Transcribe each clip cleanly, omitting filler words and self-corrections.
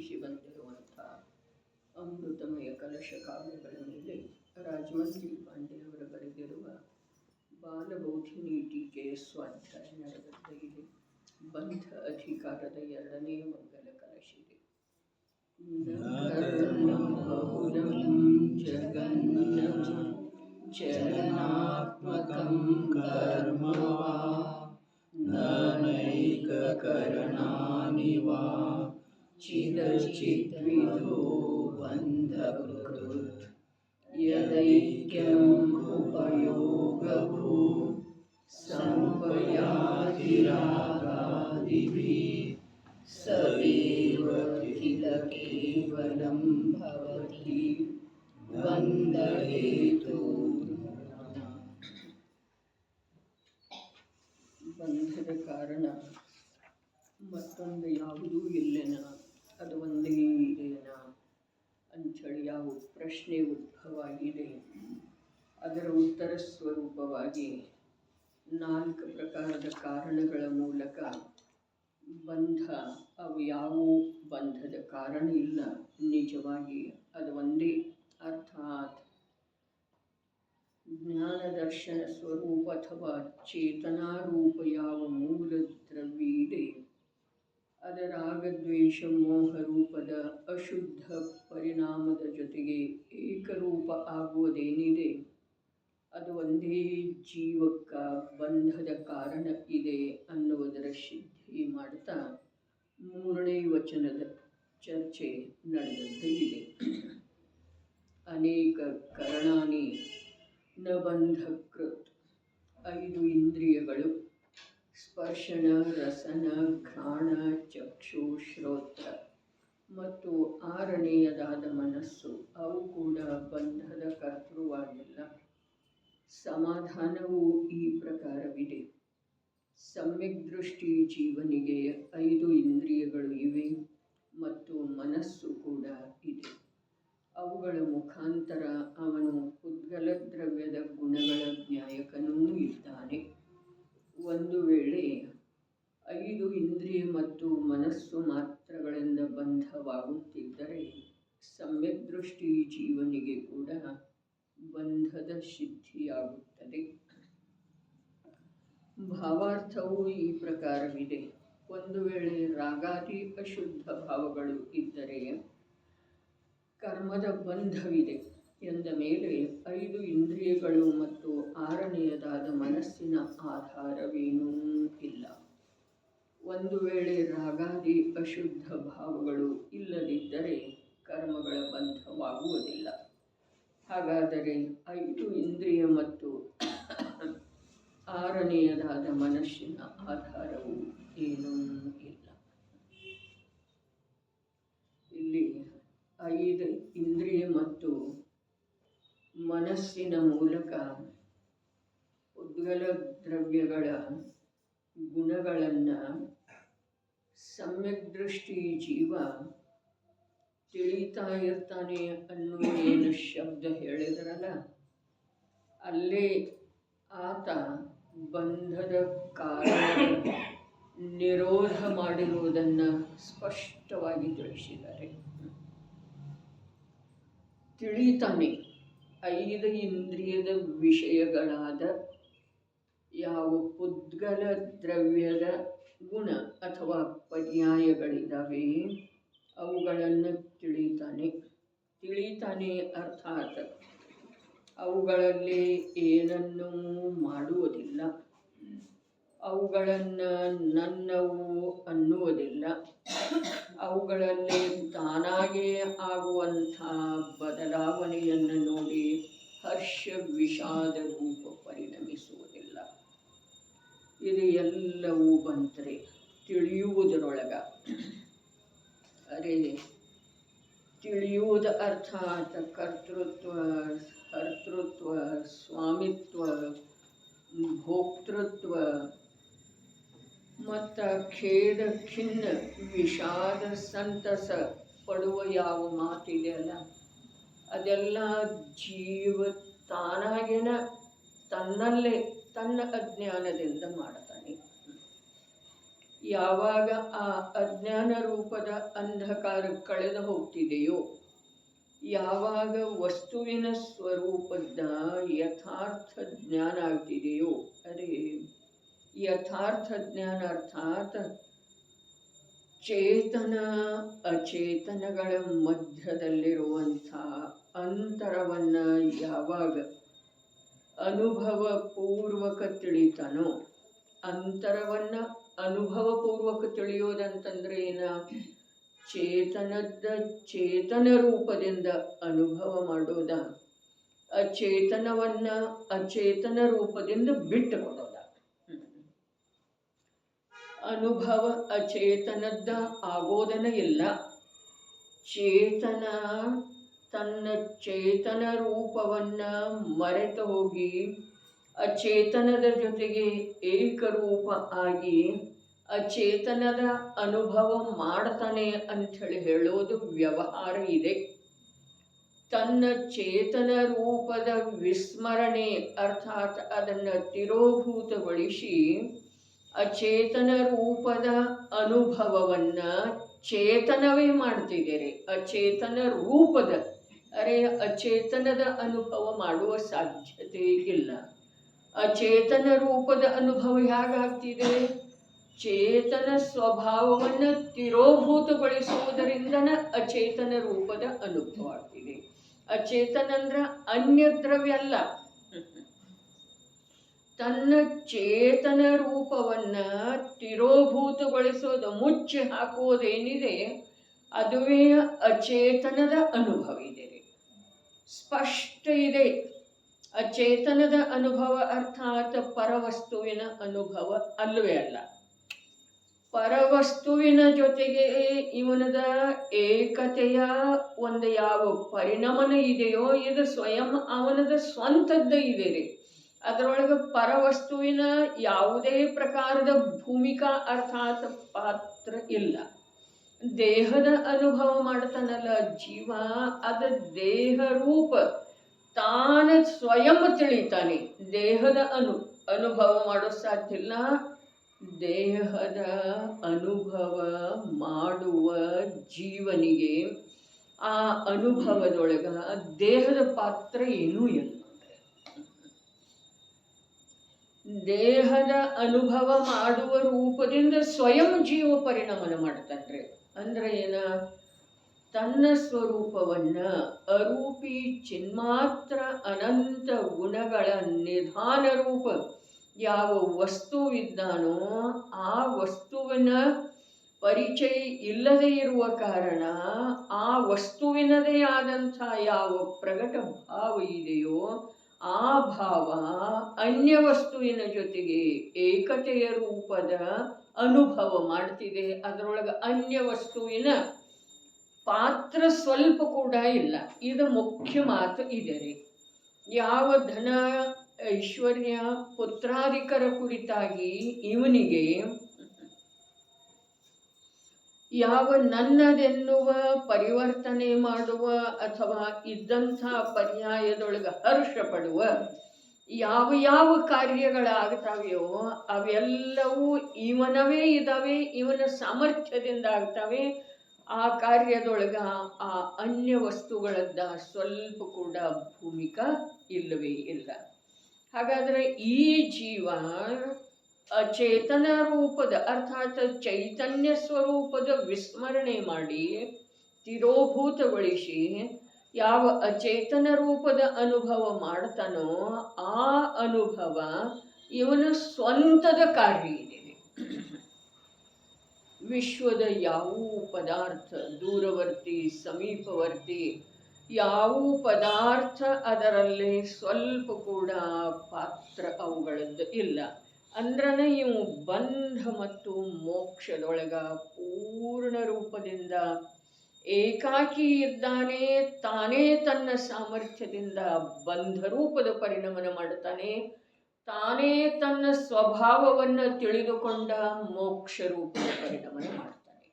ಸುರಿಸಿ ಬಂದಿರುವಂಥ ಅಮೃತಮಯ ಕಲಶ ಕಾವ್ಯಗಳ ಮೇಲೆ ರಾಜಮಂತ್ರಿ ಪಾಂಡೆಯವರು ಬರೆದಿರುವ ಬಾಲಬೌಧಿನಿ ಟೀಕೆಯ ಸ್ವಾಧ್ಯಾಯ ನಡೆದಿದೆ. ಬಂಧ ಅಧಿಕಾರದ ಎರಡನೆಯ ಮಂಗಲ ಕಲಶಿದೆ. ಬಹುಲಂ ಜಗನ್ನಂ ಚಲನಾತ್ಮಕಂ ಕರ್ಮ ವಾ ನೈಕಕರಣಾನಿ ವಾ ಚಿದಚಿದ್ವಿಧೋ ಬಂಧಕೃತ್ ಯದೈಕ್ಯಂ ಉಪಯೋಗಭೂ ಸಂಪಯಾತಿರಾಗಾದಿಭಿಃ ಸವೇವ ಕಿಲ ಕೇವಲಂ ಭವತಿ ಬಂಧಹೇತು. ಬಂಧದ ಕಾರಣ ಮತ್ತೊಂದು ಯಾವುದೂ ಇಲ್ಲೇನ, ಅದು ಒಂದೇ ಇದೆಯೇನ ಅಂಥೇಳಿ ಯಾವ ಪ್ರಶ್ನೆ ಉದ್ಭವ ಆಗಿದೆ. ಅದರ ಉತ್ತರ ಸ್ವರೂಪವಾಗಿ 4 ಪ್ರಕಾರದ ಕಾರಣಗಳ ಮೂಲಕ ಬಂಧ, ಅವು ಯಾವುವು ಬಂಧದ ಕಾರಣ ಇಲ್ಲ, ನಿಜವಾಗಿ ಅದು ಒಂದೇ. ಅರ್ಥಾತ್ ಜ್ಞಾನದರ್ಶನ ಸ್ವರೂಪ ಅಥವಾ ಚೇತನಾರೂಪ ಯಾವ ಮೂಲ ದ್ರವ್ಯ ಇದೆ, ಅದರ ರಾಗದ್ವೇಷ ಮೋಹ ರೂಪದ ಅಶುದ್ಧ ಪರಿಣಾಮದ ಜೊತೆಗೆ ಏಕರೂಪ ಆಗುವುದೇನಿದೆ, ಅದು ಒಂದೇ ಜೀವಕ್ಕ ಬಂಧದ ಕಾರಣ ಇದೆ ಅನ್ನುವುದರ ಸಿದ್ಧಿ ಮಾಡ್ತಾ 3ನೇ ವಚನದ ಚರ್ಚೆ ನಡೆದಂತೆ ಇದೆ. ಅನೇಕ ಕರಣಾನಿ ನ ಬಂಧಕೃತ್, 5 ಇಂದ್ರಿಯಗಳು ಸ್ಪರ್ಶನ, ರಸನ, ಘ್ರಾಣ, ಚಕ್ಷು, ಶ್ರೋತ್ರ ಮತ್ತು 6ನೇಯದಾದ ಮನಸ್ಸು, ಅವು ಕೂಡ ಬಂಧದ ಕರ್ತೃವಾಗಿಲ್ಲ. ಸಮಾಧಾನವೂ ಈ ಪ್ರಕಾರವಿದೆ. ಸಮ್ಯಕ್ ದೃಷ್ಟಿ ಜೀವನಿಗೆ 5 ಇಂದ್ರಿಯಗಳು ಇವೆ ಮತ್ತು ಮನಸ್ಸು ಕೂಡ ಇದೆ. ಅವುಗಳ ಮುಖಾಂತರ ಅವನು ಉದ್ಗಲ ದ್ರವ್ಯದ ಗುಣಗಳ ಜ್ಞಾಯಕನೂ ಇದ್ದಾನೆ. ಒಂದು ವೇಳೆ 5 ಇಂದ್ರಿಯ ಮತ್ತು ಮನಸ್ಸು ಮಾತ್ರಗಳಿಂದ ಬಂಧವಾಗುತ್ತಿದ್ದರೆ ಸಮ್ಯಕ್ ದೃಷ್ಟಿ ಜೀವನಿಗೆ ಕೂಡ ಬಂಧದ ಸಿದ್ಧಿಯಾಗುತ್ತದೆ. ಭಾವಾರ್ಥವೂ ಈ ಪ್ರಕಾರವಿದೆ. ಒಂದು ವೇಳೆ ರಾಗಾದಿ ಅಶುದ್ಧ ಭಾವಗಳು ಇದ್ದರೆ ಕರ್ಮದ ಬಂಧವಿದೆ ಎಂದ ಮೇಲೆ 5 ಇಂದ್ರಿಯಗಳು ಮತ್ತು 6ನೇಯದಾದ ಮನಸ್ಸಿನ ಆಧಾರವೇನೂ ಇಲ್ಲ. ಒಂದು ವೇಳೆ ರಾಗಾದಿ ಅಶುದ್ಧ ಭಾವಗಳು ಇಲ್ಲದಿದ್ದರೆ ಕರ್ಮಗಳ ಬಂಧವಾಗುವುದಿಲ್ಲ. ಹಾಗಾದರೆ 5 ಇಂದ್ರಿಯ ಮತ್ತು 6ನೇಯದಾದ ಮನಸ್ಸಿನ ಆಧಾರವು ಏನೂ ಇಲ್ಲ. ಇಲ್ಲಿ 5 ಇಂದ್ರಿಯ ಮತ್ತು ಮನಸ್ಸಿನ ಮೂಲಕ ಉದ್ಗಲ ದ್ರವ್ಯಗಳ ಗುಣಗಳನ್ನು ಸಮ್ಯಕ್ ದೃಷ್ಟಿ ಜೀವ ತಿಳಿತಾ ಇರ್ತಾನೆ ಅನ್ನುವ ಏನು ಶಬ್ದ ಹೇಳಿದ್ರಲ್ಲ, ಅಲ್ಲೇ ಆತ ಬಂಧದ ಕಾರಣ ನಿರೋಧ ಮಾಡಿರುವುದನ್ನು ಸ್ಪಷ್ಟವಾಗಿ ತಿಳಿಸಿದ್ದಾರೆ. ತಿಳಿತಾನೆ 5 ಇಂದ್ರಿಯದ ವಿಷಯಗಳಾದ ಯಾವ ಉದ್ಗಲ ದ್ರವ್ಯದ ಗುಣ ಅಥವಾ ಪರ್ಯಾಯಗಳಿದ್ದಾವೆ ಅವುಗಳನ್ನು ತಿಳಿತಾನೆ ಅರ್ಥಾತ್ ಅವುಗಳಲ್ಲಿ ಏನನ್ನೂ ಮಾಡುವುದಿಲ್ಲ, ಅವುಗಳನ್ನು ನನ್ನವು ಅನ್ನುವುದಿಲ್ಲ, ಅವುಗಳಲ್ಲಿ ತಾನಾಗೇ ಆಗುವಂಥ ಬದಲಾವಣೆಯನ್ನು ನೋಡಿ ಹರ್ಷ ವಿಷಾದ ರೂಪ ಪರಿಣಮಿಸುವುದಿಲ್ಲ. ಇದು ಎಲ್ಲವೂ ಬಂದರೆ ತಿಳಿಯುವುದರೊಳಗ. ಅರೆ ತಿಳಿಯುವುದ ಅರ್ಥಾತ್ ಕರ್ತೃತ್ವ, ಕರ್ತೃತ್ವ, ಸ್ವಾಮಿತ್ವ, ಭೋಕ್ತೃತ್ವ ಮತ್ತು ಖೇದ, ಖಿನ್ನ, ವಿಷಾದ, ಸಂತಸ ಪಡುವ ಯಾವ ಮಾತಿದೆಯಲ್ಲ, ಅದೆಲ್ಲ ಜೀವ ತಾನಾಗೇನ ತನ್ನಲ್ಲೇ ತನ್ನ ಅಜ್ಞಾನದಿಂದ ಮಾಡ್ತಾನೆ. ಯಾವಾಗ ಆ ಅಜ್ಞಾನ ರೂಪದ ಅಂಧಕಾರ ಕಳೆದು ಹೋಗ್ತಿದೆಯೋ, ಯಾವಾಗ ವಸ್ತುವಿನ ಸ್ವರೂಪದ ಯಥಾರ್ಥ ಜ್ಞಾನ ಆಗ್ತಿದೆಯೋ, ಅದೇ ಯಥಾರ್ಥ ಜ್ಞಾನ ಅರ್ಥಾತ್ ಚೇತನ ಅಚೇತನಗಳ ಮಧ್ಯದಲ್ಲಿರುವಂಥ ಅಂತರವನ್ನು ಯಾವಾಗ ಅನುಭವಪೂರ್ವಕ ತಿಳಿತಾನೋ, ಅಂತರವನ್ನು ಅನುಭವಪೂರ್ವಕ ತಿಳಿಯೋದಂತಂದ್ರೆ ಏನ, ಚೇತನ ರೂಪದಿಂದ ಅನುಭವ ಮಾಡೋದ, ಅಚೇತನವನ್ನ ಅಚೇತನ ರೂಪದಿಂದ ಬಿಟ್ಟು ಕೊಡೋದ. ಅನುಭವ ಅಚೇತನದ ಆಗೋದನ ಇಲ್ಲ. ಚೇತನ ತನ್ನ ಚೇತನ ರೂಪವನ್ನ ಮರೆತು ಹೋಗಿ ಅಚೇತನದ ಜೊತೆಗೆ ಏಕರೂಪ ಆಗಿ ಅಚೇತನದ ಅನುಭವ ಮಾಡ್ತಾನೆ ಅಂಥೇಳಿ ಹೇಳೋದು ವ್ಯವಹಾರ ಇದೆ. ತನ್ನ ಚೇತನ ರೂಪದ ವಿಸ್ಮರಣೆ ಅರ್ಥಾತ್ ಅದನ್ನು ತಿರೋಭೂತಗೊಳಿಸಿ ಅಚೇತನ ರೂಪದ ಅನುಭವವನ್ನ ಚೇತನವೇ ಮಾಡ್ತಿದ್ದೀರಿ. ಅಚೇತನ ರೂಪದ ಅಚೇತನದ ಅನುಭವ ಮಾಡುವ ಸಾಧ್ಯತೆ ಇಲ್ಲ. ಅಚೇತನ ರೂಪದ ಅನುಭವ ಹೇಗಾಗ್ತಿದೆ? ಚೇತನ ಸ್ವಭಾವವನ್ನು ತಿರೋಭೂತಗೊಳಿಸುವುದರಿಂದನ ಅಚೇತನ ರೂಪದ ಅನುಭವ ಆಗ್ತಿದೆ. ಅಚೇತನ ಅಂದ್ರ ಅನ್ಯ ದ್ರವ್ಯ ಅಲ್ಲ, ತನ್ನ ಚೇತನ ರೂಪವನ್ನ ತಿರೋಭೂತಗೊಳಿಸೋದು, ಮುಚ್ಚಿ ಹಾಕುವುದೇನಿದೆ ಅದುವೇ ಅಚೇತನದ ಅನುಭವ ಇದೆ. ಸ್ಪಷ್ಟ ಇದೆ. ಅಚೇತನದ ಅನುಭವ ಅರ್ಥಾತ್ ಪರವಸ್ತುವಿನ ಅನುಭವ ಅಲ್ಲವೇ ಅಲ್ಲ. ಪರವಸ್ತುವಿನ ಜೊತೆಗೆ ಇವನದ ಏಕತೆಯ ಒಂದು ಯಾವ ಪರಿಣಾಮನ ಇದೆಯೋ ಇದು ಸ್ವಯಂ ಅವನದ ಸ್ವಂತದ್ದ ಇದೆ ರೀ. ಅದರೊಳಗೆ ಪರವಸ್ತುವಿನ ಯಾವುದೇ ಪ್ರಕಾರದ ಭೂಮಿಕಾ ಅರ್ಥಾತ್ ಪಾತ್ರ ಇಲ್ಲ. ದೇಹದ ಅನುಭವ ಮಾಡ್ತಾನಲ್ಲ ಜೀವ, ಅದ ದೇಹ ರೂಪ ತಾನ ಸ್ವಯಂ ತಿಳಿತಾನೆ. ದೇಹದ ಅನುಭವ ಮಾಡೋ ಸಾಧ್ಯ ಇಲ್ಲ. ದೇಹದ ಅನುಭವ ಮಾಡುವ ಜೀವನಿಗೆ ಆ ಅನುಭವದೊಳಗ ದೇಹದ ಪಾತ್ರ ಏನೂ ಇಲ್ಲ. ದೇಹದ ಅನುಭವ ಮಾಡುವ ರೂಪದಿಂದ ಸ್ವಯಂ ಜೀವ ಪರಿಣಾಮನ ಮಾಡ್ತಾನ್ರಿ. ಅಂದ್ರೆ ಏನ, ತನ್ನ ಸ್ವರೂಪವನ್ನ ಅರೂಪಿ ಚಿನ್ಮಾತ್ರ ಅನಂತ ಗುಣಗಳ ನಿಧಾನ ರೂಪ ಯಾವ ವಸ್ತುವಿದ್ದಾನೋ ಆ ವಸ್ತುವಿನ ಪರಿಚಯ ಇಲ್ಲದೆ ಇರುವ ಕಾರಣ ಆ ವಸ್ತುವಿನದೇ ಆದಂಥ ಯಾವ ಪ್ರಗಟ ಭಾವ ಇದೆಯೋ ಆ ಭಾವ ಅನ್ಯ ವಸ್ತುವಿನ ಜೊತೆಗೆ ಏಕತೆಯ ರೂಪದ ಅನುಭವ ಮಾಡ್ತಿದೆ. ಅದರೊಳಗೆ ಅನ್ಯ ವಸ್ತುವಿನ ಪಾತ್ರ ಸ್ವಲ್ಪ ಕೂಡ ಇಲ್ಲ. ಇದು ಮುಖ್ಯ ಮಾತು ಇದೆ ರೀ. ಯಾವ ಧನ ಐಶ್ವರ್ಯ ಪುತ್ರಾಧಿಕರ ಕುರಿತಾಗಿ ಇವನಿಗೆ ಯಾವ ನನ್ನದೆನ್ನುವ ಪರಿವರ್ತನೆ ಮಾಡುವ ಅಥವಾ ಇದ್ದಂಥ ಪರ್ಯಾಯದೊಳಗೆ ಹರ್ಷ ಪಡುವ ಯಾವ ಯಾವ ಕಾರ್ಯಗಳಾಗ್ತಾವೆಯೋ ಅವೆಲ್ಲವೂ ಇವನವೇ ಇದ್ದಾವೆ, ಇವನ ಸಾಮರ್ಥ್ಯದಿಂದ ಆಗ್ತವೆ. ಆ ಕಾರ್ಯದೊಳಗ ಆ ಅನ್ಯ ವಸ್ತುಗಳದ್ದ ಸ್ವಲ್ಪ ಕೂಡ ಭೂಮಿಕಾ ಇಲ್ಲವೇ ಇಲ್ಲ. ಹಾಗಾದರೆ ಈ ಜೀವ ಅಚೇತನ ರೂಪದ ಅರ್ಥಾತ್ ಚೈತನ್ಯ ಸ್ವರೂಪದ ವಿಸ್ಮರಣೆ ಮಾಡಿ ತಿರೋಭೂತಗೊಳಿಸಿ ಯಾವ ಅಚೇತನ ರೂಪದ ಅನುಭವ ಮಾಡ್ತಾನೋ ಆ ಅನುಭವ ಇವನ ಸ್ವಂತದ ಕಾರ್ಯ ಇದೆ. ವಿಶ್ವದ ಯಾವುವು ಪದಾರ್ಥ ದೂರವರ್ತಿ ಸಮೀಪವರ್ತಿ ಯಾವುವು ಪದಾರ್ಥ ಅದರಲ್ಲಿ ಸ್ವಲ್ಪ ಕೂಡ ಪಾತ್ರ ಅವುಗಳದ್ದು ಇಲ್ಲ. ಅಂದ್ರನೇ ಇವು ಬಂಧ ಮತ್ತು ಮೋಕ್ಷದೊಳಗ ಪೂರ್ಣ ರೂಪದಿಂದ ಏಕಾಕಿ ಇದ್ದಾನೆ. ತಾನೇ ತನ್ನ ಸಾಮರ್ಥ್ಯದಿಂದ ಬಂಧ ರೂಪದ ಪರಿಣಾಮನ ಮಾಡುತ್ತಾನೆ. ತಾನೇ ತನ್ನ ಸ್ವಭಾವವನ್ನು ತಿಳಿದುಕೊಂಡ ಮೋಕ್ಷ ರೂಪದ ಪರಿಣಾಮನ ಮಾಡ್ತಾನೆ.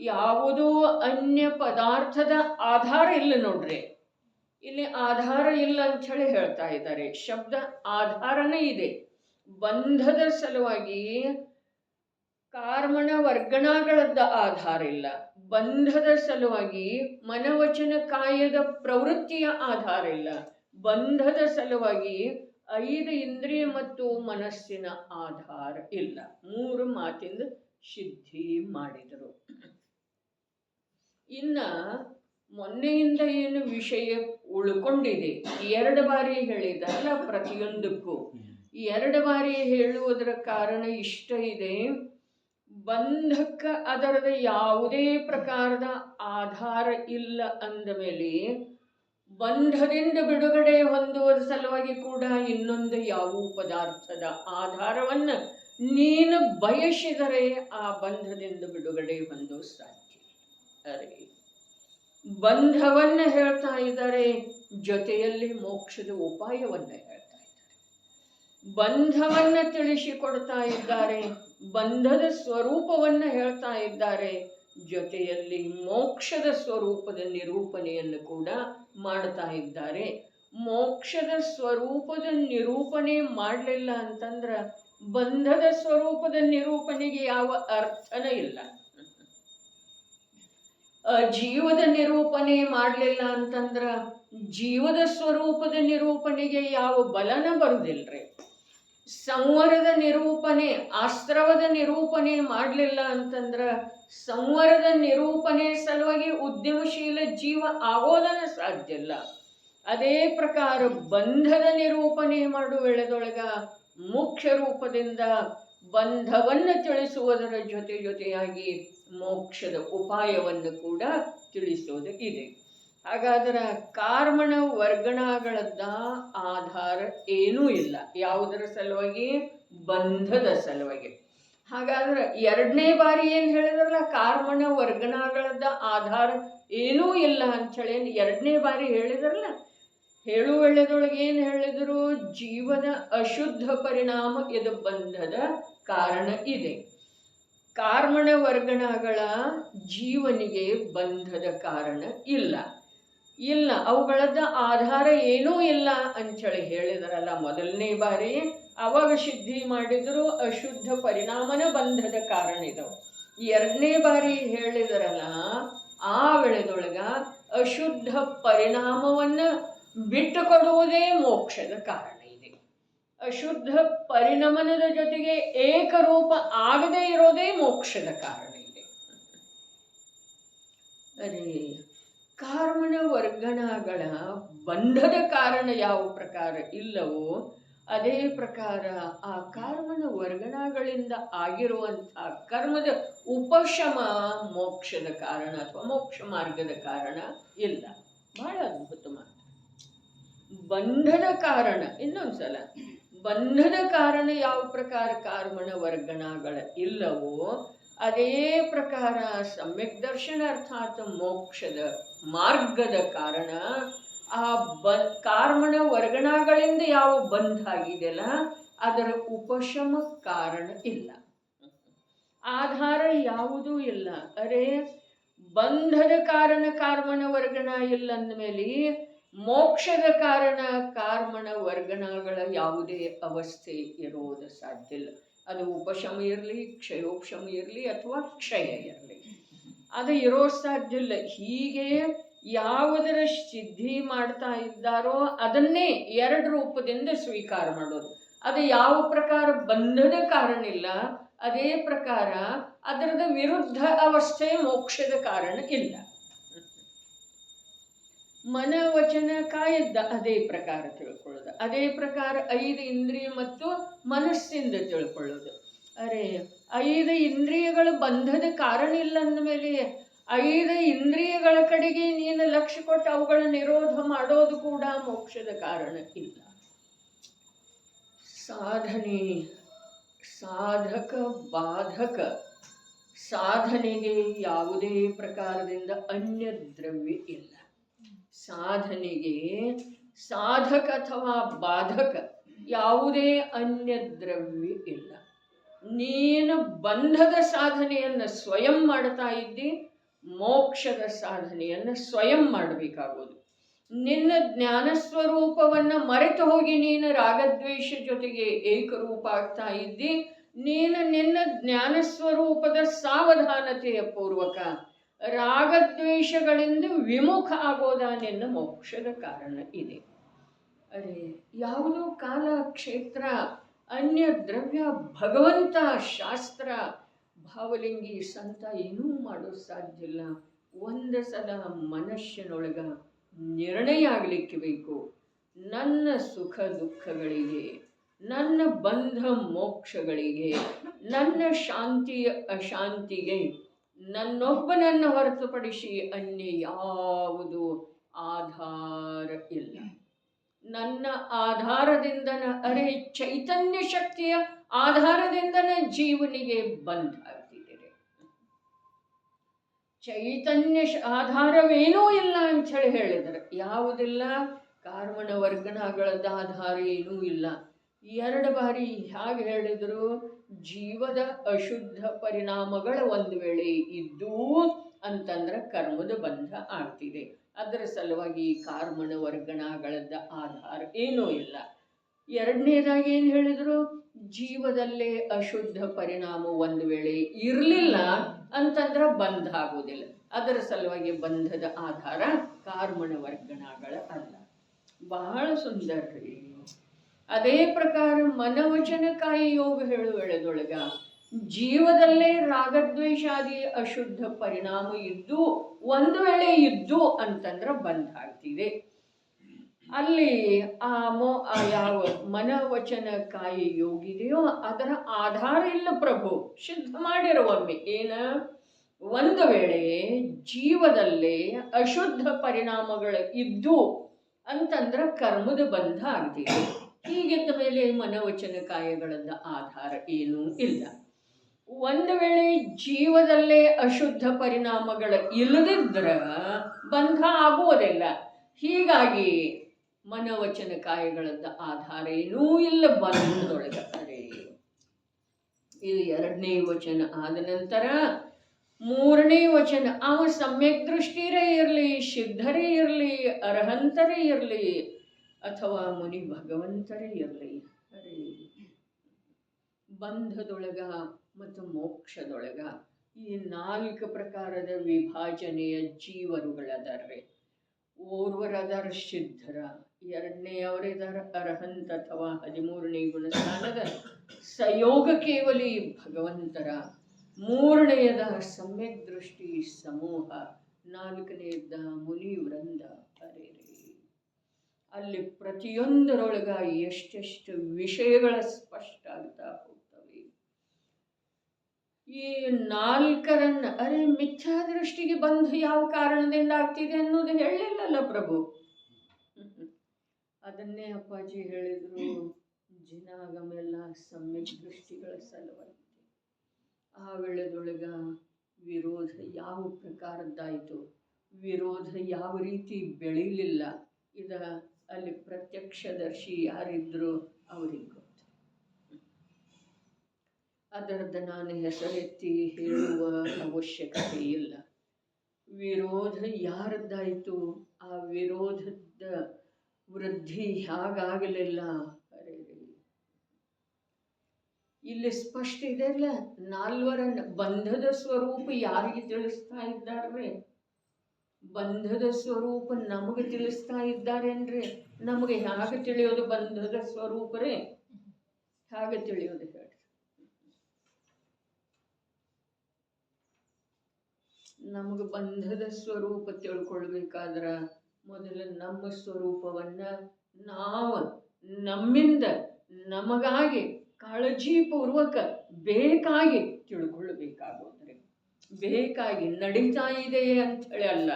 ಯಾವುದೋ ಅನ್ಯ ಪದಾರ್ಥದ ಆಧಾರ ಇಲ್ಲ ನೋಡ್ರಿ. ಇಲ್ಲಿ ಆಧಾರ ಇಲ್ಲ ಅಂತ ಹೇಳಿ ಹೇಳ್ತಾ ಇದ್ದಾರೆ. ಶಬ್ದ ಆಧಾರನೇ ಇದೆ. ಬಂಧದ ಸಲುವಾಗಿ ಕಾರ್ಮಣ ವರ್ಗಣಗಳದ್ದ ಆಧಾರ ಇಲ್ಲ. ಬಂಧದ ಸಲುವಾಗಿ ಮನವಚನ ಕಾಯದ ಪ್ರವೃತ್ತಿಯ ಆಧಾರ ಇಲ್ಲ. ಬಂಧದ ಸಲುವಾಗಿ 5 ಇಂದ್ರಿಯ ಮತ್ತು ಮನಸ್ಸಿನ ಆಧಾರ ಇಲ್ಲ. 3 ಮಾತಿಂದ ಸಿದ್ಧಿ ಮಾಡಿದರು. ಇನ್ನ ಮೊನ್ನೆಯಿಂದ ಏನು ವಿಷಯ ಉಳ್ಕೊಂಡಿದೆ, 2 ಬಾರಿ ಹೇಳಿದಲ್ಲ ಪ್ರತಿಯೊಂದಕ್ಕೂ. 2 ಬಾರಿ ಹೇಳುವುದರ ಕಾರಣ ಇಷ್ಟ ಇದೆ. ಬಂಧಕ್ಕೆ ಅದರದ ಯಾವುದೇ ಪ್ರಕಾರದ ಆಧಾರ ಇಲ್ಲ ಅಂದ ಮೇಲೆ ಬಂಧದಿಂದ ಬಿಡುಗಡೆ ಹೊಂದುವ ಸಲುವಾಗಿ ಕೂಡ ಇನ್ನೊಂದು ಯಾವ ಪದಾರ್ಥದ ಆಧಾರವನ್ನು ನೀನು ಬಯಸಿದರೆ ಆ ಬಂಧದಿಂದ ಬಿಡುಗಡೆ ಹೊಂದೋ ಸಾಧ್ಯ. ಅರೆ ಬಂಧವನ್ನು ಹೇಳ್ತಾ ಇದ್ದಾರೆ, ಜೊತೆಯಲ್ಲಿ ಮೋಕ್ಷದ ಉಪಾಯವನ್ನು ಹೇಳ್ತಾ ಇದ್ದಾರೆ. ಬಂಧವನ್ನು ತಿಳಿಸಿಕೊಡ್ತಾ ಇದ್ದಾರೆ, ಬಂಧದ ಸ್ವರೂಪವನ್ನು ಹೇಳ್ತಾ ಇದ್ದಾರೆ, ಜೊತೆಯಲ್ಲಿ ಮೋಕ್ಷದ ಸ್ವರೂಪದ ನಿರೂಪಣೆಯನ್ನು ಕೂಡ ಮಾಡ್ತಾ ಇದ್ದಾರೆ. ಮೋಕ್ಷದ ಸ್ವರೂಪದ ನಿರೂಪಣೆ ಮಾಡಲಿಲ್ಲ ಅಂತಂದ್ರೆ ಬಂಧದ ಸ್ವರೂಪದ ನಿರೂಪಣೆಗೆ ಯಾವ ಅರ್ಥನ ಇಲ್ಲ. ಜೀವದ ನಿರೂಪಣೆ ಮಾಡಲಿಲ್ಲ ಅಂತಂದ್ರ ಜೀವದ ಸ್ವರೂಪದ ನಿರೂಪಣೆಗೆ ಯಾವ ಬಲನ ಬರುವುದಿಲ್ರಿ. ಸಂವರದ ನಿರೂಪಣೆ, ಆಸ್ತ್ರವದ ನಿರೂಪಣೆ ಮಾಡಲಿಲ್ಲ ಅಂತಂದ್ರ ಸಂವರದ ನಿರೂಪಣೆ ಸಲುವಾಗಿ ಉದ್ಯಮಶೀಲ ಜೀವ ಆಗೋದನ್ನ ಸಾಧ್ಯ ಇಲ್ಲ. ಅದೇ ಪ್ರಕಾರ ಬಂಧದ ನಿರೂಪಣೆ ಮಾಡುವ ವೇಳೆದೊಳಗ ಮುಖ್ಯ ರೂಪದಿಂದ ಬಂಧವನ್ನು ತಿಳಿಸುವುದರ ಜೊತೆಯಾಗಿ ಮೋಕ್ಷದ ಉಪಾಯವನ್ನು ಕೂಡ ತಿಳಿಸೋದು ಇದೆ. ಹಾಗಾದ್ರೆ ಕಾರ್ಮಣ ವರ್ಗಣಗಳದ್ದ ಆಧಾರ ಏನೂ ಇಲ್ಲ. ಯಾವುದರ ಸಲುವಾಗಿ? ಬಂಧದ ಸಲುವಾಗಿ. ಹಾಗಾದ್ರೆ 2ನೇ ಬಾರಿ ಏನು ಹೇಳಿದ್ರಲ್ಲ, ಕಾರ್ಮಣ ವರ್ಗಣಗಳದ್ದ ಆಧಾರ ಏನೂ ಇಲ್ಲ ಅಂಥೇಳಿ 2ನೇ ಬಾರಿ ಹೇಳಿದ್ರಲ್ಲ, ಹೇಳುವ ವೇಳೆದೊಳಗೆ ಏನು ಹೇಳಿದರು? ಜೀವನ ಅಶುದ್ಧ ಪರಿಣಾಮ ಇದು ಬಂಧದ ಕಾರಣ ಇದೆ. ಕಾರ್ಮಣ ವರ್ಗಣಗಳ ಜೀವನಿಗೆ ಬಂಧದ ಕಾರಣ ಇಲ್ಲ. ಅವುಗಳದ್ದ ಆಧಾರ ಏನೂ ಇಲ್ಲ ಅಂಥೇಳಿ ಹೇಳಿದರಲ್ಲ ಮೊದಲನೇ ಬಾರಿ. ಅವಾಗ ಸಿದ್ಧಿ ಮಾಡಿದ್ರು ಅಶುದ್ಧ ಪರಿಣಾಮನ ಬಂಧದ ಕಾರಣ ಇದಾವೆ. 2ನೇ ಬಾರಿ ಹೇಳಿದರಲ್ಲ, ಆ ವೇಳೆದೊಳಗ ಅಶುದ್ಧ ಪರಿಣಾಮವನ್ನು ಬಿಟ್ಟುಕೊಡುವುದೇ ಮೋಕ್ಷದ ಕಾರಣ ಇದೆ. ಅಶುದ್ಧ ಪರಿಣಮನದ ಜೊತೆಗೆ ಏಕರೂಪ ಆಗದೇ ಇರೋದೇ ಮೋಕ್ಷದ ಕಾರಣ ಇದೆ. ಅದೇ ಕಾರ್ಮಣ ವರ್ಗಣಗಳ ಬಂಧದ ಕಾರಣ ಯಾವ ಪ್ರಕಾರ ಇಲ್ಲವೋ ಅದೇ ಪ್ರಕಾರ ಆ ಕಾರ್ಮಣ ವರ್ಗಣಗಳಿಂದ ಆಗಿರುವಂತಹ ಕರ್ಮದ ಉಪಶಮ ಮೋಕ್ಷದ ಕಾರಣ ಅಥವಾ ಮೋಕ್ಷ ಮಾರ್ಗದ ಕಾರಣ ಇಲ್ಲ. ಬಹಳ ಅದ್ಭುತ ಮಾತು. ಬಂಧದ ಕಾರಣ, ಇನ್ನೊಂದ್ಸಲ, ಬಂಧದ ಕಾರಣ ಯಾವ ಪ್ರಕಾರ ಕಾರ್ಮಣ ವರ್ಗಣಗಳ ಇಲ್ಲವೋ ಅದೇ ಪ್ರಕಾರ ಸಮ್ಯಕ್ ದರ್ಶನ ಅರ್ಥಾತ್ ಮೋಕ್ಷದ ಮಾರ್ಗದ ಕಾರಣ ಆ ಕಾರ್ಮಣ ವರ್ಗಣಗಳಿಂದ ಯಾವ ಬಂಧ ಆಗಿದೆಯಲ್ಲ ಅದರ ಉಪಶಮ ಕಾರಣ ಇಲ್ಲ, ಆಧಾರ ಯಾವುದೂ ಇಲ್ಲ. ಅರೆ ಬಂಧದ ಕಾರಣ ಕಾರ್ಮಣ ವರ್ಗಣ ಇಲ್ಲ ಅಂದಮೇಲೆ ಮೋಕ್ಷದ ಕಾರಣ ಕಾರ್ಮಣ ವರ್ಗಣಗಳ ಯಾವುದೇ ಅವಸ್ಥೆ ಇರೋದು ಸಾಧ್ಯ ಇಲ್ಲ. ಅದು ಉಪಶಮ ಇರಲಿ, ಕ್ಷಯೋಪಶಮ ಇರಲಿ ಅಥವಾ ಕ್ಷಯ ಇರಲಿ, ಅದು ಇರೋ ಸಾಧ್ಯ ಇಲ್ಲ. ಹೀಗೆ ಯಾವುದರ ಸಿದ್ಧಿ ಮಾಡ್ತಾ ಇದ್ದಾರೋ ಅದನ್ನೇ 2 ರೂಪದಿಂದ ಸ್ವೀಕಾರ ಮಾಡೋದು. ಅದು ಯಾವ ಪ್ರಕಾರ ಬಂಧದ ಕಾರಣ ಇಲ್ಲ, ಅದೇ ಪ್ರಕಾರ ಅದರದ ವಿರುದ್ಧ ಅವಸ್ಥೆ ಮೋಕ್ಷದ ಕಾರಣ ಇಲ್ಲ. ಮನವಚನ ಕಾಯದ್ದ ಅದೇ ಪ್ರಕಾರ ತಿಳ್ಕೊಳ್ಳೋದು, ಅದೇ ಪ್ರಕಾರ 5 ಇಂದ್ರಿಯ ಮತ್ತು ಮನಸ್ಸಿಂದ ತಿಳ್ಕೊಳ್ಳೋದು. ಅರೆ 5 ಇಂದ್ರಿಯಗಳು ಬಂಧದ ಕಾರಣ ಇಲ್ಲ ಅಂದಮೇಲೆ 5 ಇಂದ್ರಿಯಗಳ ಕಡೆಗೆ ನೀನು ಲಕ್ಷ್ಯ ಕೊಟ್ಟು ಅವುಗಳ ನಿರೋಧ ಮಾಡೋದು ಕೂಡ ಮೋಕ್ಷದ ಕಾರಣ ಇಲ್ಲ. ಸಾಧನೆ ಸಾಧಕ ಬಾಧಕ, ಸಾಧನೆಗೆ ಯಾವುದೇ ಪ್ರಕಾರದಿಂದ ಅನ್ಯ ದ್ರವ್ಯ ಇಲ್ಲ. ಸಾಧನೆಗೆ ಸಾಧಕ ಅಥವಾ ಬಾಧಕ ಯಾವುದೇ ಅನ್ಯ ದ್ರವ್ಯ ಇಲ್ಲ. ನೀನು ಬಂಧದ ಸಾಧನೆಯನ್ನು ಸ್ವಯಂ ಮಾಡ್ತಾ ಇದ್ದಿ, ಮೋಕ್ಷದ ಸಾಧನೆಯನ್ನು ಸ್ವಯಂ ಮಾಡಬೇಕಾಗೋದು. ನಿನ್ನ ಜ್ಞಾನ ಸ್ವರೂಪವನ್ನು ಮರೆತು ಹೋಗಿ ನೀನು ರಾಗದ್ವೇಷ ಜೊತೆಗೆ ಏಕರೂಪ ಆಗ್ತಾ ಇದ್ದಿ, ನೀನು ನಿನ್ನ ಜ್ಞಾನಸ್ವರೂಪದ ಸಾವಧಾನತೆಯ ಪೂರ್ವಕ ರಾಗದ್ವೇಷಗಳಿಂದ ವಿಮುಖ ಆಗೋದ ನಿನ್ನ ಮೋಕ್ಷದ ಕಾರಣ ಇದೆ. ಅರೆ ಯಾವುದೋ ಕಾಲ, ಕ್ಷೇತ್ರ, ಅನ್ಯ ದ್ರವ್ಯ, ಭಗವಂತ, ಶಾಸ್ತ್ರ, ಭಾವಲಿಂಗಿ, ಸಂತ ಏನೂ ಮಾಡೋದು ಸಾಧ್ಯ ಇಲ್ಲ. ಒಂದು ಸಲ ಮನುಷ್ಯನೊಳಗ ನಿರ್ಣಯ ಆಗಲಿಕ್ಕೆ ಬೇಕು, ನನ್ನ ಸುಖ ದುಃಖಗಳಿಗೆ, ನನ್ನ ಬಂಧ ಮೋಕ್ಷಗಳಿಗೆ, ನನ್ನ ಶಾಂತಿ ಅಶಾಂತಿಗೆ ನನ್ನೊಬ್ಬನನ್ನು ಹೊರತುಪಡಿಸಿ ಅನ್ಯ ಯಾವುದು ಆಧಾರ ಇಲ್ಲ. ನನ್ನ ಆಧಾರದಿಂದನ, ಅರೆ ಚೈತನ್ಯ ಶಕ್ತಿಯ ಆಧಾರದಿಂದನ ಜೀವನಿಗೆ ಬಂಧ ಆಗ್ತಿದೆ. ಚೈತನ್ಯ ಆಧಾರವೇನೂ ಇಲ್ಲ ಅಂಥೇಳಿ ಹೇಳಿದರೆ ಯಾವುದಿಲ್ಲ? ಕಾರ್ಮಣ ವರ್ಗಣಗಳದ ಆಧಾರ ಏನೂ ಇಲ್ಲ. 2 ಬಾರಿ ಹೇಗೆ ಹೇಳಿದರು? ಜೀವದ ಅಶುದ್ಧ ಪರಿಣಾಮಗಳ ಒಂದು ವೇಳೆ ಇದ್ದೂ ಅಂತಂದ್ರೆ ಕರ್ಮದ ಬಂಧ ಆಗ್ತಿದೆ. ಅದರ ಸಲುವಾಗಿ ಕಾರ್ಮಣ ವರ್ಗಣಗಳದ ಆಧಾರ ಏನೂ ಇಲ್ಲ. 2ನೇದಾಗಿ ಏನು ಹೇಳಿದರು? ಜೀವದಲ್ಲೇ ಅಶುದ್ಧ ಪರಿಣಾಮ ಒಂದು ವೇಳೆ ಇರಲಿಲ್ಲ ಅಂತಂದ್ರೆ ಬಂಧ ಆಗೋದಿಲ್ಲ. ಅದರ ಸಲುವಾಗಿ ಬಂಧದ ಆಧಾರ ಕಾರ್ಮಣ ವರ್ಗಣಗಳ ಅಲ್ಲ. ಬಹಳ ಸುಂದರ ರೀ. ಅದೇ ಪ್ರಕಾರ ಮನವಚನಕಾಯಿ ಯೋಗ ಹೇಳುವೆಳದೊಳಗ ಜೀವದಲ್ಲೇ ರಾಗದ್ವೇಷಾದಿ ಅಶುದ್ಧ ಪರಿಣಾಮ ಇದ್ದು ಒಂದು ವೇಳೆ ಇದ್ದು ಅಂತಂದ್ರೆ ಬಂಧ ಆಗ್ತಿದೆ. ಅಲ್ಲಿ ಯಾವ ಮನವಚನಕಾಯಿ ಯೋಗಿದೆಯೋ ಅದರ ಆಧಾರ ಇಲ್ಲ ಪ್ರಭು. ಸಿದ್ಧ ಮಾಡಿರುವೊಮ್ಮೆ ಏನ, ಒಂದು ವೇಳೆ ಜೀವದಲ್ಲೇ ಅಶುದ್ಧ ಪರಿಣಾಮಗಳು ಇದ್ದು ಅಂತಂದ್ರೆ ಕರ್ಮದ ಬಂಧ ಆಗ್ತಿದೆ. ಹೀಗಿದ್ದ ಮೇಲೆ ಮನವಚನ ಕಾಯಗಳದ ಆಧಾರ ಏನೂ ಇಲ್ಲ. ಒಂದು ವೇಳೆ ಜೀವದಲ್ಲೇ ಅಶುದ್ಧ ಪರಿಣಾಮಗಳು ಇಲ್ಲದಿದ್ರ ಬಂಧ ಆಗುವುದಿಲ್ಲ. ಹೀಗಾಗಿ ಮನವಚನ ಕಾಯಗಳದ ಆಧಾರ ಏನೂ ಇಲ್ಲ ಬಂಧದೊಳಗೆ. ಅರೆ ಇದು 2ನೇ ವಚನ ಆದ ನಂತರ 3ನೇ ವಚನ, ಅವ ಸಮ್ಯಕ್ ದೃಷ್ಟಿರೇ ಇರಲಿ, ಸಿದ್ಧರೇ ಇರಲಿ, ಅರ್ಹಂತರೇ ಇರಲಿ, ಅಥವಾ ಮುನಿ ಭಗವಂತರೇ ಇರಲಿ, ಅರೆ ಬಂಧದೊಳಗ ಮತ್ತು ಮೋಕ್ಷದೊಳಗ ಈ 4 ಪ್ರಕಾರದ ವಿಭಾಜನೆಯ ಜೀವರುಗಳದಾರ್ರೆ. ಓರ್ವರದಾರ ಸಿದ್ಧರ, 2ನೇಯವರಿದಾರ ಅರ್ಹಂತ ಅಥವಾ 13ನೇ ಗುಣಸ್ಥಾನದ ಸಯೋಗ ಕೇವಲಿ ಭಗವಂತರ, 3ನೇಯದ ಸಮ್ಯಕ್ ದೃಷ್ಟಿ ಸಮೂಹ, 4ನೇಯದ ಮುನಿ ವೃಂದ. ಅರೆ ಅಲ್ಲಿ ಪ್ರತಿಯೊಂದರೊಳಗ ಎಷ್ಟೆಷ್ಟು ವಿಷಯಗಳ ಸ್ಪಷ್ಟ ಆಗ್ತಾ ಹೋಗ್ತವೆ. ಈ 4ರನ್ನ ಅರೆ ಮಿಥ್ಯಾದೃಷ್ಟಿಗೆ ಬಂದು ಯಾವ ಕಾರಣದಿಂದ ಆಗ್ತಿದೆ ಅನ್ನೋದು ಹೇಳಿಲ್ಲಲ್ಲ ಪ್ರಭು. ಅದನ್ನೇ ಅಪ್ಪಾಜಿ ಹೇಳಿದ್ರು, ಜಿನಾಗಮೆಲ್ಲ ಸಮ್ಯಕ್ ದೃಷ್ಟಿಗಳ ಸಲುವಾಗಿ. ಆ ವೇಳೆದೊಳಗ ವಿರೋಧ ಯಾವ ಪ್ರಕಾರದ್ದಾಯಿತು, ವಿರೋಧ ಯಾವ ರೀತಿ ಬೆಳೀಲಿಲ್ಲ, ಇದ ಅಲ್ಲಿ ಪ್ರತ್ಯಕ್ಷದರ್ಶಿ ಯಾರಿದ್ರು ಅವರಿಗೆ ಗೊತ್ತು. ಅದರದ್ದು ನಾನು ಹೆಸರೆತ್ತಿ ಹೇಳುವ ಅವಶ್ಯಕತೆ ಇಲ್ಲ. ವಿರೋಧ ಯಾರದ್ದಾಯಿತು, ಆ ವಿರೋಧದ ವೃದ್ಧಿ ಹೇಗಾಗಲಿಲ್ಲ. ಅರೆ ಇಲ್ಲಿ ಸ್ಪಷ್ಟ ಇದೆಲ್ಲ. 4ರನ್ನ ಬಂಧದ ಸ್ವರೂಪ ಯಾರಿಗೆ ತಿಳಿಸ್ತಾ ಇದ್ದಾರೆ? ಬಂಧದ ಸ್ವರೂಪ ನಮಗೆ ತಿಳಿಸ್ತಾ ಇದ್ದಾರೇನ್ರಿ? ನಮಗೆ ಹೇಗೆ ತಿಳಿಯೋದು ಬಂಧದ ಸ್ವರೂಪರೇ? ಹೇಗೆ ತಿಳಿಯೋದು ಹೇಳಿ? ನಮಗೆ ಬಂಧದ ಸ್ವರೂಪ ತಿಳ್ಕೊಳ್ಬೇಕಾದ್ರೆ ಮೊದಲು ನಮ್ಮ ಸ್ವರೂಪವನ್ನ ನಾವು ನಮ್ಮಿಂದ ನಮಗಾಗಿ ಕಾಳಜಿಪೂರ್ವಕ ಬೇಕಾಗಿ ತಿಳ್ಕೊಳ್ಬೇಕಾಗೋದ್ರೆ, ಬೇಕಾಗಿ ನಡೀತಾ ಇದೆ ಅಂಥೇಳಿ ಅಲ್ಲ,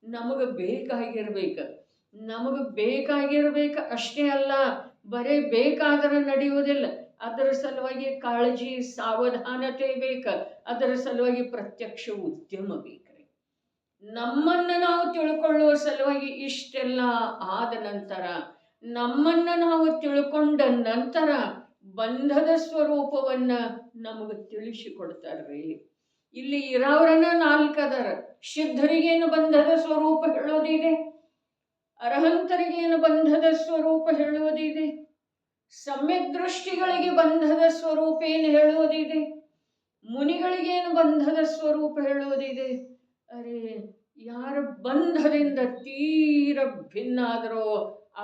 ನಮಗೆ ಬೇಕಾಗಿರ್ಬೇಕು. ನಮಗೆ ಬೇಕಾಗಿರ್ಬೇಕು ಅಷ್ಟೇ ಅಲ್ಲ, ಬರೇ ಬೇಕಾದರೆ ನಡೆಯುವುದಿಲ್ಲ. ಅದರ ಸಲುವಾಗಿ ಕಾಳಜಿ ಸಾವಧಾನತೆ ಬೇಕು. ಅದರ ಸಲುವಾಗಿ ಪ್ರತ್ಯಕ್ಷ ಉದ್ಯಮ ಬೇಕ್ರಿ. ನಮ್ಮನ್ನು ನಾವು ತಿಳ್ಕೊಳ್ಳುವ ಸಲುವಾಗಿ ಇಷ್ಟೆಲ್ಲ ಆದ ನಂತರ, ನಮ್ಮನ್ನು ನಾವು ತಿಳ್ಕೊಂಡ ನಂತರ ಬಂಧದ ಸ್ವರೂಪವನ್ನ ನಮಗೆ ತಿಳಿಸಿಕೊಡ್ತಾರ್ರಿ. ಇಲ್ಲಿ ಇರೋರನ್ನ 4 ಅದರ. ಸಿದ್ಧರಿಗೇನು ಬಂಧದ ಸ್ವರೂಪ ಹೇಳೋದಿದೆ, ಅರ್ಹಂತರಿಗೇನು ಬಂಧದ ಸ್ವರೂಪ ಹೇಳುವುದಿದೆ. ಸಮ್ಯಕ್ ದೃಷ್ಟಿಗಳಿಗೆ ಬಂಧದ ಸ್ವರೂಪ ಏನು ಹೇಳುವುದಿದೆ, ಮುನಿಗಳಿಗೇನು ಬಂಧದ ಸ್ವರೂಪ ಹೇಳುವುದಿದೆ. ಅರೆ, ಯಾರ ಬಂಧದಿಂದ ತೀರ ಭಿನ್ನಾದರೋ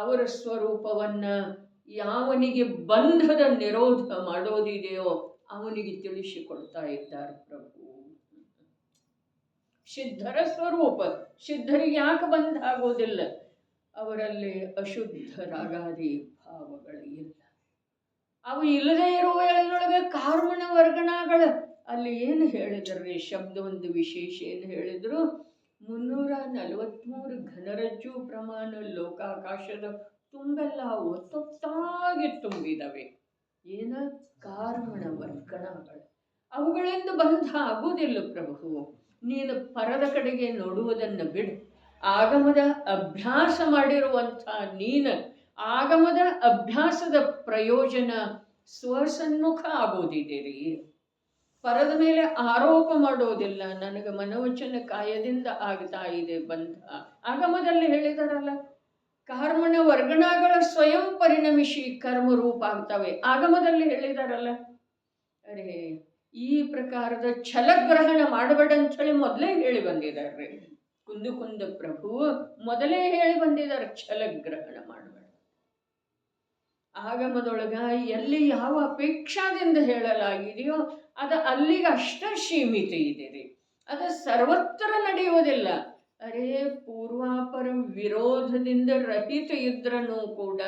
ಅವರ ಸ್ವರೂಪವನ್ನ ಯಾವನಿಗೆ ಬಂಧದ ನಿರೋಧ ಮಾಡೋದಿದೆಯೋ ಅವನಿಗೆ ತಿಳಿಸಿಕೊಡ್ತಾ ಇದ್ದಾರೆ ಪ್ರಭು. ಸಿದ್ಧರ ಸ್ವರೂಪ, ಸಿದ್ಧರಿಗೆ ಯಾಕೆ ಬಂಧ ಆಗೋದಿಲ್ಲ? ಅವರಲ್ಲಿ ಅಶುದ್ಧ ರಾಗಾದಿ ಭಾವಗಳಿಲ್ಲ. ಅವು ಇಲ್ಲದೆ ಇರುವ ವೇಳೆಯೊಳಗೆ ಕಾರ್ಮಣ ವರ್ಗಣಗಳ ಅಲ್ಲಿ ಏನು ಹೇಳಿದ್ರಿ ಶಬ್ದ, ಒಂದು ವಿಶೇಷ ಏನು ಹೇಳಿದ್ರು, 343 ಘನರಜ್ಜು ಪ್ರಮಾಣ ಲೋಕಾಕಾಶದ ತುಂಬೆಲ್ಲ ಒತ್ತೊತ್ತಾಗಿ ತುಂಬಿದವೆ. ಏನ? ಕಾರ್ಮಣ ವರ್ಗಣಗಳು. ಅವುಗಳಿಂದ ಬಂಧ ಆಗುವುದಿಲ್ಲ ಪ್ರಭು. ನೀನು ಪರದ ಕಡೆಗೆ ನೋಡುವುದನ್ನು ಬಿಡು. ಆಗಮದ ಅಭ್ಯಾಸ ಮಾಡಿರುವಂಥ ನೀನು ಆಗಮದ ಅಭ್ಯಾಸದ ಪ್ರಯೋಜನ ಸ್ವಸನ್ಮುಖ ಆಗೋದಿದೆ ರೀ. ಪರದ ಮೇಲೆ ಆರೋಪ ಮಾಡೋದಿಲ್ಲ. ನನಗೆ ಮನೋವಚನ ಕಾಯದಿಂದ ಆಗ್ತಾ ಇದೆ ಬಂಧ. ಆಗಮದಲ್ಲಿ ಹೇಳಿದಾರಲ್ಲ, ಕಾರ್ಮಣ ವರ್ಗಣಗಳ ಸ್ವಯಂ ಪರಿಣಮಿಸಿ ಕರ್ಮರೂಪ ಆಗ್ತವೆ. ಆಗಮದಲ್ಲಿ ಹೇಳಿದಾರಲ್ಲ. ಅರೆ, ಈ ಪ್ರಕಾರದ ಛಲಗ್ರಹಣ ಮಾಡಬೇಡ ಅಂಥೇಳಿ ಮೊದಲೇ ಹೇಳಿ ಬಂದಿದ್ದಾರೆ ಕುಂದ ಪ್ರಭು. ಮೊದಲೇ ಹೇಳಿ ಬಂದಿದ್ದಾರೆ ಛಲಗ್ರಹಣ ಮಾಡಬೇಡ. ಆಗಮದೊಳಗ ಎಲ್ಲಿ ಯಾವ ಅಪೇಕ್ಷಾದಿಂದ ಹೇಳಲಾಗಿದೆಯೋ ಅದು ಅಲ್ಲಿಗೆ ಅಷ್ಟ ಸೀಮಿತ ಇದೆ ರೀ. ಅದು ಸರ್ವತ್ರ ನಡೆಯುವುದಿಲ್ಲ. ಅರೇ, ಪೂರ್ವಾಪರ ವಿರೋಧದಿಂದ ರಹಿತ ಇದ್ರೂ ಕೂಡ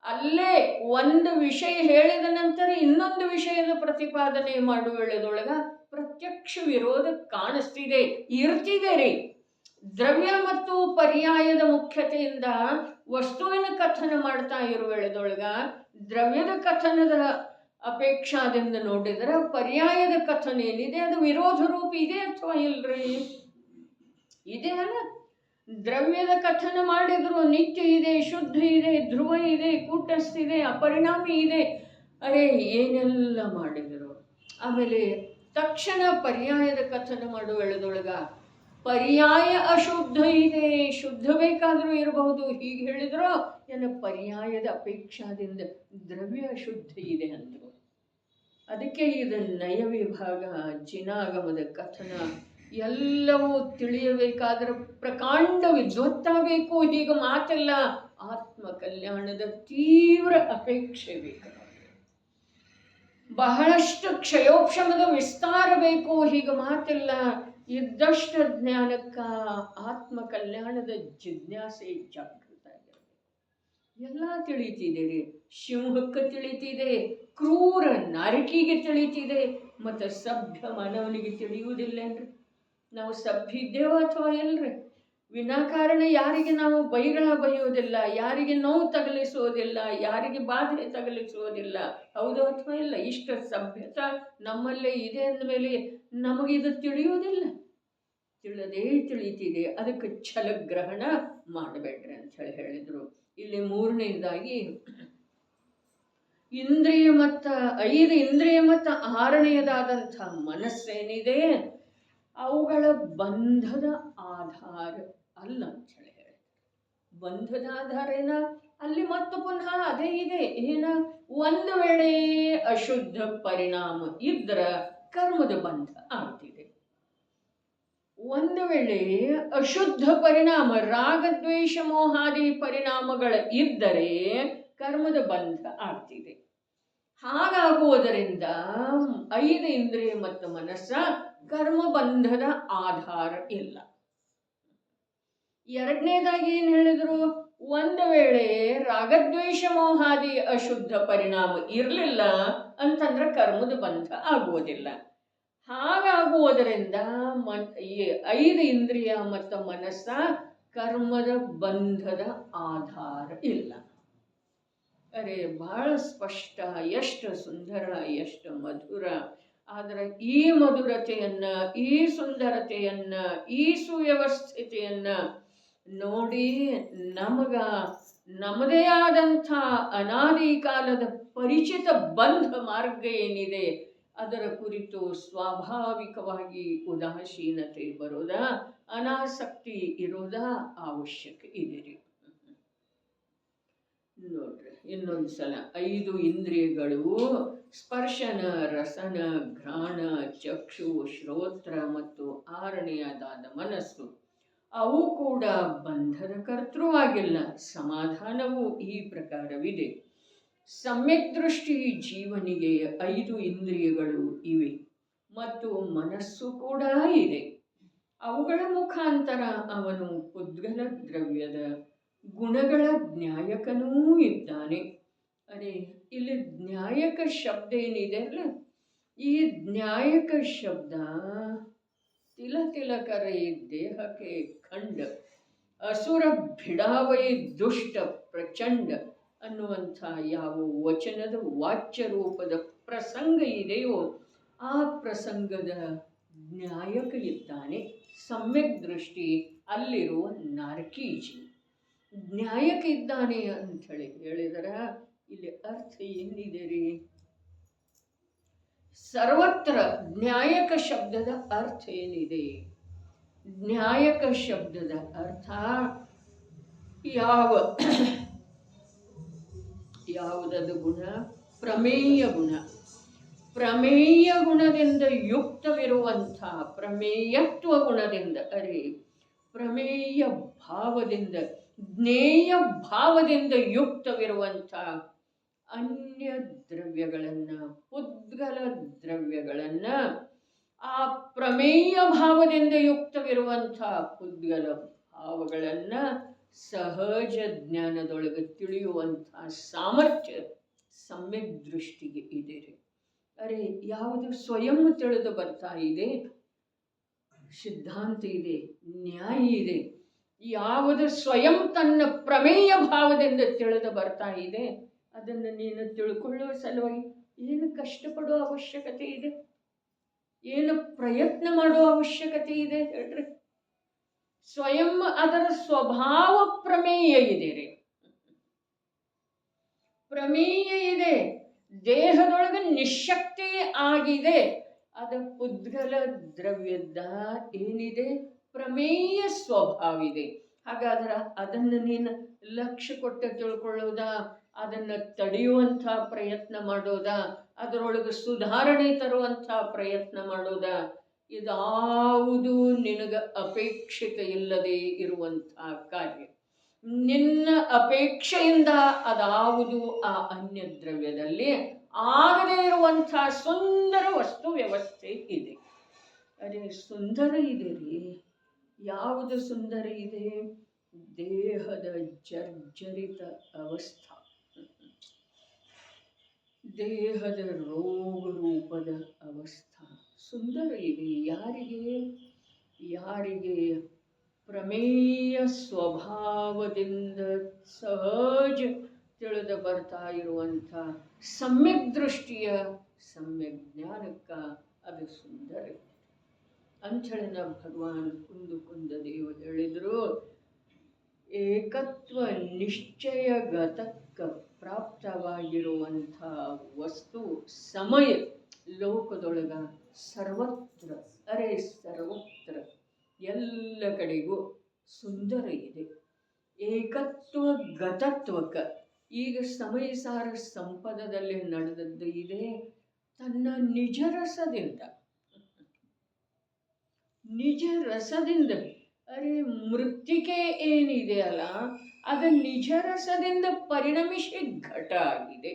ಅಲ್ಲೇ ಒಂದು ವಿಷಯ ಹೇಳಿದ ನಂತರ ಇನ್ನೊಂದು ವಿಷಯದ ಪ್ರತಿಪಾದನೆ ಮಾಡುವ ವೇಳೆದೊಳಗ ಪ್ರತ್ಯಕ್ಷ ವಿರೋಧ ಕಾಣಿಸ್ತಿದೆ, ಇರ್ತಿದೆ ರೀ. ದ್ರವ್ಯ ಮತ್ತು ಪರ್ಯಾಯದ ಮುಖ್ಯತೆಯಿಂದ ವಸ್ತುವಿನ ಕಥನ ಮಾಡ್ತಾ ಇರುವ ವೇಳೆದೊಳಗ ದ್ರವ್ಯದ ಕಥನದ ಅಪೇಕ್ಷಾದಿಂದ ನೋಡಿದ್ರೆ ಪರ್ಯಾಯದ ಕಥನ ಏನಿದೆ ಅದು ವಿರೋಧ ರೂಪ ಇದೆ ಅಥವಾ ಇಲ್ರಿ? ಇದೆ ಅಲ್ಲ. ದ್ರವ್ಯದ ಕಥನ ಮಾಡಿದ್ರು ನಿತ್ಯ ಇದೆ, ಶುದ್ಧ ಇದೆ, ಧ್ರುವ ಇದೆ, ಕೂಟಸ್ಥ ಇದೆ, ಅಪರಿಣಾಮಿ ಇದೆ. ಅರೆ, ಏನೆಲ್ಲ ಮಾಡಿದರು. ಆಮೇಲೆ ತಕ್ಷಣ ಪರ್ಯಾಯದ ಕಥನ ಮಾಡುವ ವೇಳೆದೊಳಗ ಪರ್ಯಾಯ ಅಶುದ್ಧ ಇದೆ, ಶುದ್ಧ ಬೇಕಾದರೂ ಇರಬಹುದು ಹೀಗೆ ಹೇಳಿದ್ರು. ಏನು? ಪರ್ಯಾಯದ ಅಪೇಕ್ಷಾದಿಂದ ದ್ರವ್ಯ ಅಶುದ್ಧ ಇದೆ ಅಂದರು. ಅದಕ್ಕೆ ಇದು ನಯ ವಿಭಾಗ, ಜಿನಾಗಮದ ಕಥನ ಎಲ್ಲವೂ ತಿಳಿಯಬೇಕಾದ್ರೆ ಪ್ರಕಾಂಡ ವಿದ್ವತ್ತಾಗಬೇಕು. ಹೀಗೆ ಮಾತೆಲ್ಲ ಆತ್ಮ ಕಲ್ಯಾಣದ ತೀವ್ರ ಅಪೇಕ್ಷೆ ಬೇಕು. ಬಹಳಷ್ಟು ಕ್ಷಯೋಕ್ಷಮದ ವಿಸ್ತಾರ ಬೇಕು. ಹೀಗೆ ಮಾತೆಲ್ಲ ಇದ್ದಷ್ಟು ಜ್ಞಾನಕ್ಕ ಆತ್ಮ ಕಲ್ಯಾಣದ ಜಿಜ್ಞಾಸೆ ಜಾಗೃತ ಆಗಿರಬೇಕು. ಎಲ್ಲ ತಿಳಿತಿದೆ ರೀ. ಸಿಂಹಕ್ಕೆ ತಿಳಿತಿದೆ, ಕ್ರೂರ ನಾರಕಿಗೆ ತಿಳಿತಿದೆ, ಮತ್ತು ಸಭ್ಯ ಮಾನವನಿಗೆ ತಿಳಿಯುವುದಿಲ್ಲೇನ್ರಿ? ನಾವು ಸಭ್ಯ ಇದ್ದೇವ ಅಥವಾ ಇಲ್ರಿ? ವಿನಾಕಾರಣ ಯಾರಿಗೆ ನಾವು ಬೈಯೋದಿಲ್ಲ, ಯಾರಿಗೆ ನೋವು ತಗಲಿಸುವುದಿಲ್ಲ, ಯಾರಿಗೆ ಬಾಧೆ ತಗಲಿಸುವುದಿಲ್ಲ. ಹೌದು ಅಥವಾ ಇಲ್ಲ? ಇಷ್ಟ ಸಭ್ಯತಾ ನಮ್ಮಲ್ಲೇ ಇದೆ ಅಂದಮೇಲೆ ನಮಗಿದು ತಿಳಿಯುವುದಿಲ್ಲ. ತಿಳಿದೇ ತಿಳಿತಿದೆ. ಅದಕ್ಕೆ ಛಲಗ್ರಹಣ ಮಾಡಬೇಡ್ರಿ ಅಂತ ಹೇಳಿದರು. ಇಲ್ಲಿ ಮೂರನೇದಾಗಿ ಇಂದ್ರಿಯ ಮತ್ತ 5 ಇಂದ್ರಿಯ ಮತ್ತು 6ನೇದಾದಂಥ ಮನಸ್ಸೇನಿದೆ ಅವುಗಳ ಬಂಧದ ಆಧಾರ ಅಲ್ಲ ಅಂತ ಹೇಳಿ. ಬಂಧದ ಆಧಾರ ಏನ? ಅಲ್ಲಿ ಮತ್ತು ಪುನಃ ಅದೇ ಇದೆ. ಏನ? ಒಂದು ವೇಳೆ ಅಶುದ್ಧ ಪರಿಣಾಮ ಇದ್ರ ಕರ್ಮದ ಬಂಧ ಆಗ್ತಿದೆ. ಒಂದು ವೇಳೆ ಅಶುದ್ಧ ಪರಿಣಾಮ, ರಾಗದ್ವೇಷ ಮೋಹಾದಿ ಪರಿಣಾಮಗಳ ಇದ್ದರೆ ಕರ್ಮದ ಬಂಧ ಆಗ್ತಿದೆ. ಹಾಗಾಗುವುದರಿಂದ 5 ಇಂದ್ರಿಯ ಮತ್ತು ಮನಸ್ಸ ಕರ್ಮಬಂಧದ ಆಧಾರ ಇಲ್ಲ. ಎರಡನೇದಾಗಿ ಏನು ಹೇಳಿದ್ರು? ಒಂದು ವೇಳೆ ರಾಗದ್ವೇಷ ಮೋಹಾದಿ ಅಶುದ್ಧ ಪರಿಣಾಮ ಇರಲಿಲ್ಲ ಅಂತಂದ್ರೆ ಕರ್ಮದ ಬಂಧ ಆಗುವುದಿಲ್ಲ. ಹಾಗಾಗುವುದರಿಂದ 5 ಇಂದ್ರಿಯ ಮತ್ತು ಮನಸ್ಸ ಕರ್ಮದ ಬಂಧದ ಆಧಾರ ಇಲ್ಲ. ಅರೆ, ಬಹಳ ಸ್ಪಷ್ಟ, ಎಷ್ಟು ಸುಂದರ, ಎಷ್ಟು ಮಧುರ. ಆದರೆ ಈ ಮಧುರತೆಯನ್ನ, ಈ ಸುಂದರತೆಯನ್ನ, ಈ ಸುವ್ಯವಸ್ಥಿತೆಯನ್ನ ನೋಡಿ ನಮ್ಮದೇ ಆದಂಥ ಅನಾದಿ ಕಾಲದ ಪರಿಚಿತ ಬಂಧ ಮಾರ್ಗ ಏನಿದೆ ಅದರ ಕುರಿತು ಸ್ವಾಭಾವಿಕವಾಗಿ ಉದಾಸೀನತೆ ಬರೋದ, ಅನಾಸಕ್ತಿ ಇರೋದ ಅವಶ್ಯಕ ಇದೆ ರೀ. ನೋಡ್ರಿ ಇನ್ನೊಂದು ಸಲ 5 ಇಂದ್ರಿಯಗಳು ಸ್ಪರ್ಶನ, ರಸನ, ಘ್ರಾಣ, ಚಕ್ಷು, ಶ್ರೋತ್ರ ಮತ್ತು 6ನೆಯದಾದ ಮನಸ್ಸು. ಅವು ಕೂಡ ಬಂಧದ ಕರ್ತೃವಾಗಿಲ್ಲ. ಸಮಾಧಾನವು ಈ ಪ್ರಕಾರವಿದೆ. ಸಮ್ಯಕ್ ದೃಷ್ಟಿ ಜೀವನಿಗೆ 5 ಇಂದ್ರಿಯಗಳು ಇವೆ ಮತ್ತು ಮನಸ್ಸು ಕೂಡ ಇದೆ. ಅವುಗಳ ಮುಖಾಂತರ ಅವನು ಪುದ್ಗಲ ದ್ರವ್ಯದ ಗುಣಗಳ ಜ್ಞಾಯಕನೂ ಇದ್ದಾನೆ. ಅರೆ ಇಲ್ಲಿ ಜ್ಞಾಯಕ ಶಬ್ದ ಏನಿದೆ ಅಲ್ಲ, ಈ ಜ್ಞಾಯಕ ಶಬ್ದ ತಿಲ ತಿಲಕರೈ ದೇಹಕ್ಕೆ ಖಂಡ ಅಸುರ ಭಿಡಾವೈ ದುಷ್ಟ ಪ್ರಚಂಡ ಅನ್ನುವಂಥ ಯಾವ ವಚನದ ವಾಚ್ಯ ರೂಪದ ಪ್ರಸಂಗ ಇದೆಯೋ ಆ ಪ್ರಸಂಗದ ಜ್ಞಾಯಕ ಇದ್ದಾನೆ ಸಮ್ಯಕ್ ದೃಷ್ಟಿ ಅಲ್ಲಿರುವ ನಾರಕೀಜಿ. ಜ್ಞಾಯಕ ಇದ್ದಾನೆ ಅಂಥೇಳಿ ಹೇಳಿದರ ಇಲ್ಲಿ ಅರ್ಥ ಏನಿದೆ ರೀ? ಸರ್ವತ್ರ ಜ್ಞಾಯಕ ಶಬ್ದದ ಅರ್ಥ ಏನಿದೆ? ಜ್ಞಾಯಕ ಶಬ್ದದ ಅರ್ಥ ಯಾವುದದು ಗುಣ? ಪ್ರಮೇಯ ಗುಣ. ಪ್ರಮೇಯ ಗುಣದಿಂದ ಯುಕ್ತವಿರುವಂಥ, ಪ್ರಮೇಯತ್ವ ಗುಣದಿಂದ, ಪ್ರಮೇಯ ಭಾವದಿಂದ, ಜ್ಞೇಯ ಭಾವದಿಂದ ಯುಕ್ತವಿರುವಂಥ ಅನ್ಯ ದ್ರವ್ಯಗಳನ್ನು, ಪುದ್ಗಲ ದ್ರವ್ಯಗಳನ್ನು, ಆ ಪ್ರಮೇಯ ಭಾವದಿಂದ ಯುಕ್ತವಿರುವಂಥ ಪುದ್ಗಲ ಭಾವಗಳನ್ನು ಸಹಜ ಜ್ಞಾನದೊಳಗೆ ತಿಳಿಯುವಂಥ ಸಾಮರ್ಥ್ಯ ಸಮ್ಯಕ್ ದೃಷ್ಟಿಗೆ ಇದೆ ರೀ. ಯಾವುದು ಸ್ವಯಂ ತಿಳಿದು ಬರ್ತಾ ಇದೆ, ಸಿದ್ಧಾಂತ ಇದೆ, ನ್ಯಾಯ ಇದೆ. ಯಾವುದು ಸ್ವಯಂ ತನ್ನ ಪ್ರಮೇಯ ಭಾವದಿಂದ ತಿಳಿದು ಬರ್ತಾ ಇದೆ ಅದನ್ನು ನೀನು ತಿಳ್ಕೊಳ್ಳುವ ಸಲುವಾಗಿ ಏನು ಕಷ್ಟಪಡುವ ಅವಶ್ಯಕತೆ ಇದೆ? ಏನು ಪ್ರಯತ್ನ ಮಾಡುವ ಅವಶ್ಯಕತೆ ಇದೆ ಹೇಳ್ರಿ? ಸ್ವಯಂ ಅದರ ಸ್ವಭಾವ ಪ್ರಮೇಯ ಇದೆ ರೀ. ಪ್ರಮೇಯ ಇದೆ, ದೇಹದೊಳಗೆ ನಿಶಕ್ತಿ ಆಗಿದೆ. ಅದ ಪುದ್ಗಲ ದ್ರವ್ಯದ ಏನಿದೆ? ಪ್ರಮೇಯ ಸ್ವಭಾವ ಇದೆ. ಹಾಗಾದ್ರೆ ಅದನ್ನು ನೀನು ಲಕ್ಷ್ಯ ಕೊಟ್ಟು ತಿಳ್ಕೊಳ್ಳೋದಾ, ಅದನ್ನು ತಡೆಯುವಂಥ ಪ್ರಯತ್ನ ಮಾಡೋದಾ, ಅದರೊಳಗೆ ಸುಧಾರಣೆ ತರುವಂಥ ಪ್ರಯತ್ನ ಮಾಡೋದಾ? ಇದಾವುದು ನಿನಗೆ ಅಪೇಕ್ಷಿತ ಇಲ್ಲದೆ ಇರುವಂಥ ಕಾರ್ಯ. ನಿನ್ನ ಅಪೇಕ್ಷೆಯಿಂದ ಅದಾವುದು ಆ ಅನ್ಯ ದ್ರವ್ಯದಲ್ಲಿ ಆಗದೇ ಇರುವಂಥ ಸುಂದರ ವಸ್ತು ವ್ಯವಸ್ಥೆ ಇದೆ. ಸುಂದರ ಇದೆ ರೀ. ಯಾವುದು ಸುಂದರ ಇದೆ? ದೇಹದ ಜರ್ಜರಿತ ಅವಸ್ಥಾ, ದೇಹದ ರೋಗ ರೂಪದ ಅವಸ್ಥಾ ಸುಂದರ ಇದೆ. ಯಾರಿಗೆ ಪ್ರಮೇಯ ಸ್ವಭಾವದಿಂದ ಸಹಜ ತಿಳಿದು ಬರ್ತಾ ಇರುವಂಥ ಸಮ್ಯಕ್ ದೃಷ್ಟಿಯ ಸಮ್ಯಕ್ ಜ್ಞಾನಕ್ಕ ಅದು ಸುಂದರ ಅಂಥೇಳಿ ನಾವು ಭಗವಾನ್ ಕುಂದ ದೇವ ಹೇಳಿದ್ರು. ಏಕತ್ವ ನಿಶ್ಚಯಗತಕ್ಕ ಪ್ರಾಪ್ತವಾಗಿರುವಂಥ ವಸ್ತು ಸಮಯ ಲೋಕದೊಳಗ ಸರ್ವತ್ರ ಸರ್ವತ್ರ ಎಲ್ಲ ಕಡೆಗೂ ಸುಂದರ ಇದೆ. ಏಕತ್ವ ಗತತ್ವಕ ಈಗ ಸಮಯ ಸಾರ ಸಂಪದದಲ್ಲಿ ನಡೆದದ್ದು ಇದೆ. ತನ್ನ ನಿಜ ರಸದಿಂದ ಮೃತ್ತಿಕೆ ಏನಿದೆಯಲ್ಲ ಅದು ನಿಜ ರಸದಿಂದ ಪರಿಣಮಿಸಿ ಘಟ ಆಗಿದೆ.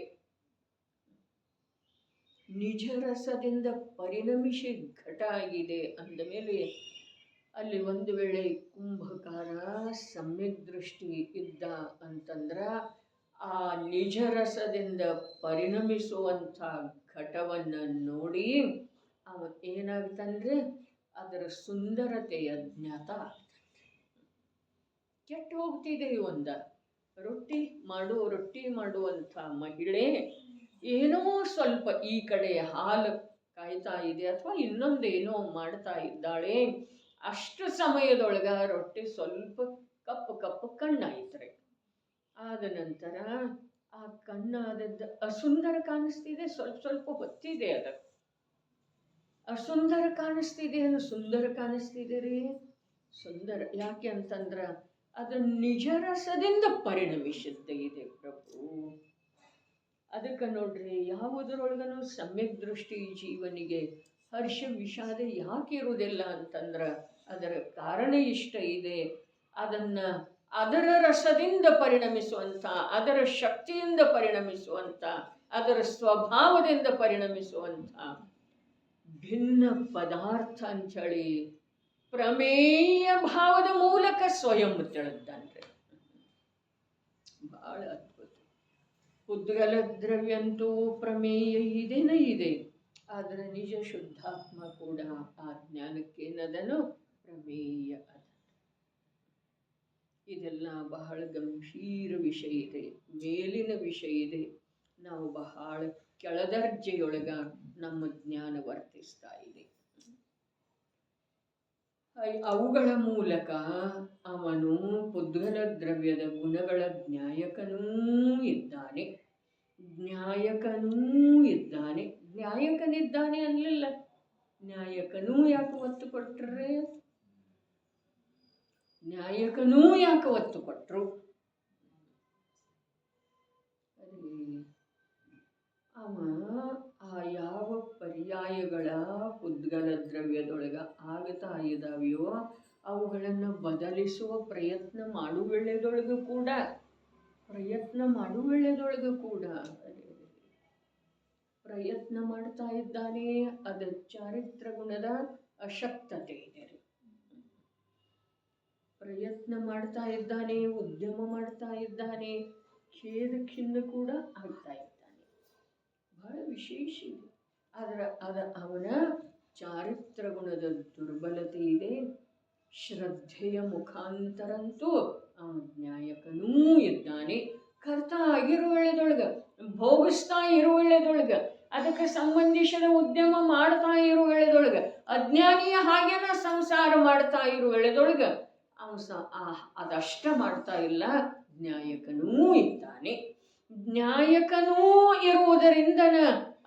ನಿಜ ರಸದಿಂದ ಪರಿಣಮಿಸಿ ಘಟ ಆಗಿದೆ ಅಂದ ಮೇಲೆ ಅಲ್ಲಿ ಒಂದು ವೇಳೆ ಕುಂಭಕಾರ ಸಮ್ಯಕ್ ದೃಷ್ಟಿ ಇದ್ದ ಅಂತಂದ್ರ ಆ ನಿಜ ರಸದಿಂದ ಪರಿಣಮಿಸುವಂಥ ಘಟವನ್ನು ನೋಡಿ ಅವ ಏನಾಗ್ತಂದ್ರೆ ಅದರ ಸುಂದರತೆಯ ಜ್ಞಾತ ಕೆಟ್ಟು ಹೋಗ್ತಿದೆ. ರೊಟ್ಟಿ ಮಾಡುವಂಥ ಮಹಿಳೆ ಏನೋ ಸ್ವಲ್ಪ ಈ ಕಡೆ ಹಾಲು ಕಾಯ್ತಾ ಇದೆ ಅಥವಾ ಇನ್ನೊಂದೇನೋ ಮಾಡ್ತಾ ಇದ್ದಾಳೆ. ಅಷ್ಟು ಸಮಯದೊಳಗ ರೊಟ್ಟಿ ಸ್ವಲ್ಪ ಕಪ್ಪು ಕಣ್ಣಾಯ್ತ್ರೆ. ಆದ ನಂತರ ಆ ಕಣ್ಣಾದದ್ದು ಅಸುಂದರ ಕಾಣಿಸ್ತಿದೆ. ಸ್ವಲ್ಪ ಹೊತ್ತಿದೆ ಅದ ಅಸುಂದರ ಕಾಣಿಸ್ತಿದೆ. ಸುಂದರ ಕಾಣಿಸ್ತಿದೆ ರೀ. ಸುಂದರ ಯಾಕೆ ಅಂತಂದ್ರ ಅದು ನಿಜ ರಸದಿಂದ ಪರಿಣಮಿಸುತ್ತೆ ಇದೆ ಪ್ರಭು. ಅದಕ್ಕೆ ನೋಡ್ರಿ, ಯಾವುದರೊಳಗನು ಸಮ್ಯಕ್ ದೃಷ್ಟಿ ಜೀವನಿಗೆ ಹರ್ಷ ವಿಷಾದ ಯಾಕೆ ಇರುವುದಿಲ್ಲ ಅಂತಂದ್ರೆ ಅದರ ಕಾರಣ ಇಷ್ಟ ಇದೆ. ಅದರ ರಸದಿಂದ ಪರಿಣಮಿಸುವಂಥ, ಅದರ ಶಕ್ತಿಯಿಂದ ಪರಿಣಮಿಸುವಂಥ, ಅದರ ಸ್ವಭಾವದಿಂದ ಪರಿಣಮಿಸುವಂಥ ಭಿನ್ನ ಪದಾರ್ಥ ಅಂಥೇಳಿ ಪ್ರಮೇಯ ಭಾವದ ಮೂಲಕ ಸ್ವಯಂ ತಿಳಿದ್ದಾನ್ರಿ. ಬಹಳ ಅದ್ಭುತ. ಉದ್ಗಲ ದ್ರವ್ಯಂತೂ ಪ್ರಮೇಯ ಇದೇನೇ ಇದೆ, ಆದರೆ ನಿಜ ಶುದ್ಧಾತ್ಮ ಕೂಡ ಆ ಜ್ಞಾನಕ್ಕೇನದನು ಪ್ರಮೇಯ ಅದ. ಇದೆಲ್ಲ ಬಹಳ ಗಂಭೀರ ವಿಷಯ ಇದೆ, ಮೇಲಿನ ವಿಷಯ ಇದೆ. ನಾವು ಬಹಳ ಕೆಳದರ್ಜೆಯೊಳಗ ನಮ್ಮ ಜ್ಞಾನ ವರ್ತಿಸ್ತಾ ಇದೆ. ಅವುಗಳ ಮೂಲಕ ಅವನು ಪುದ್ಗಲ ದ್ರವ್ಯದ ಗುಣಗಳ ಜ್ಞಾಯಕನೂ ಇದ್ದಾನೆ, ಜ್ಞಾಯಕನೂ ಇದ್ದಾನೆ. ಜ್ಞಾಯಕನಿದ್ದಾನೆ ಅನ್ನಲಿಲ್ಲ, ನ್ಯಾಯಕನೂ ಯಾಕೆ ಒತ್ತು ಕೊಟ್ರೆ? ನ್ಯಾಯಕನೂ ಯಾಕೆ ಒತ್ತು ಕೊಟ್ರು? ಅವ ಆ ಯಾವ ಪರ್ಯಾಯಗಳ ಪುದ್ಗಲ ದ್ರವ್ಯದೊಳಗ ಆಗ್ತಾ ಇದ್ದಾವೆಯೋ ಅವುಗಳನ್ನು ಬದಲಿಸುವ ಪ್ರಯತ್ನ ಮಾಡುವೆಳೆದೊಳಗೂ ಕೂಡ ಪ್ರಯತ್ನ ಮಾಡ್ತಾ ಇದ್ದಾನೆ. ಅದ ಚಾರಿತ್ರ ಗುಣದ ಅಶಕ್ತತೆ ಇದೆ. ಪ್ರಯತ್ನ ಮಾಡ್ತಾ ಇದ್ದಾನೆ, ಉದ್ಯಮ ಮಾಡ್ತಾ ಇದ್ದಾನೆ, ಖೇದ ಕೂಡ ಆಗ್ತಾ ಇದ್ದಾನೆ. ಬಹಳ ವಿಶೇಷ ಇದೆ. ಅವನ ಚಾರಿತ್ರ ಗುಣದ ದುರ್ಬಲತೆ ಇದೆ. ಶ್ರದ್ಧೆಯ ಮುಖಾಂತರಂತೂ ಅವನ ನ್ಯಾಯಕನೂ ಇದ್ದಾನೆ. ಕರ್ತ ಆಗಿರುವಳೆದೊಳಗ, ಭೋಗಿಸ್ತಾ ಇರುವಳೆದೊಳಗ, ಅದಕ್ಕೆ ಸಂಬಂಧಿಸಿದ ಉದ್ಯಮ ಮಾಡ್ತಾ ಇರುವಳೆದೊಳಗ, ಅಜ್ಞಾನಿಯ ಹಾಗೇನ ಸಂಸಾರ ಮಾಡ್ತಾ ಇರುವಳೆದೊಳಗ ಅದಷ್ಟ ಮಾಡ್ತಾ ಇಲ್ಲ, ನ್ಯಾಯಕನೂ ಇದ್ದಾನೆ. ನ್ಯಾಯಕನೂ ಇರುವುದರಿಂದನ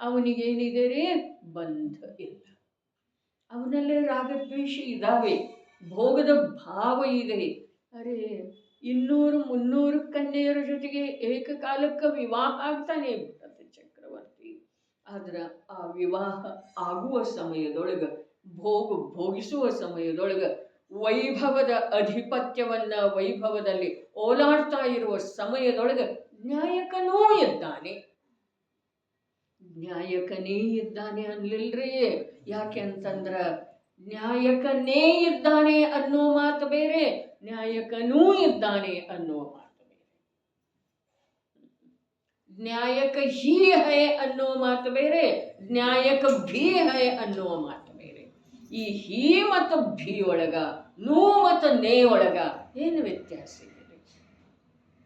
ಅವನಿಗೇನಿದೆ ರೀ? ಬಂಧ ಇಲ್ಲ. ಅವನಲ್ಲೇ ರಾಗದ್ವೇಷ ಇದ್ದಾವೆ, ಭೋಗದ ಭಾವ ಇದೆ. ಅರೆ 200-300 ಕನ್ಯೆಯರ ಜೊತೆಗೆ ಏಕಕಾಲಕ್ಕೆ ವಿವಾಹ ಆಗ್ತಾನೆ ಭರತ ಚಕ್ರವರ್ತಿ. ಆದ್ರೆ ಆ ವಿವಾಹ ಆಗುವ ಸಮಯದೊಳಗ, ಭೋಗಿಸುವ ಸಮಯದೊಳಗ ವೈಭವದ ಅಧಿಪತ್ಯವನ್ನ ವೈಭವದಲ್ಲಿ ಓಲಾಡ್ತಾ ಇರುವ ಸಮಯದೊಳಗ ನ್ಯಾಯಕನೂ ಇದ್ದಾನೆ. ನ್ಯಾಯಕನೇ ಇದ್ದಾನೆ ಅನ್ಲಿಲ್ರಿ. ಯಾಕೆ ಅಂತಂದ್ರ ನ್ಯಾಯಕನೇ ಇದ್ದಾನೆ ಅನ್ನೋ ಮಾತು ಬೇರೆ, ನ್ಯಾಯಕನೂ ಇದ್ದಾನೆ ಅನ್ನೋ ಮಾತು ಬೇರೆ. ನ್ಯಾಯಕ ಹೀ ಹೈ ಅನ್ನೋ ಮಾತು ಬೇರೆ, ನ್ಯಾಯಕ ಭೀ ಹೈ ಅನ್ನೋ ಮಾತು ಬೇರೆ. ಈ ಹೀ ಮತ್ತು ಭೀ ಒಳಗ, ನೂ ಮತ್ತು ನೇ ಒಳಗ ಏನು ವ್ಯತ್ಯಾಸ ಇದೆ?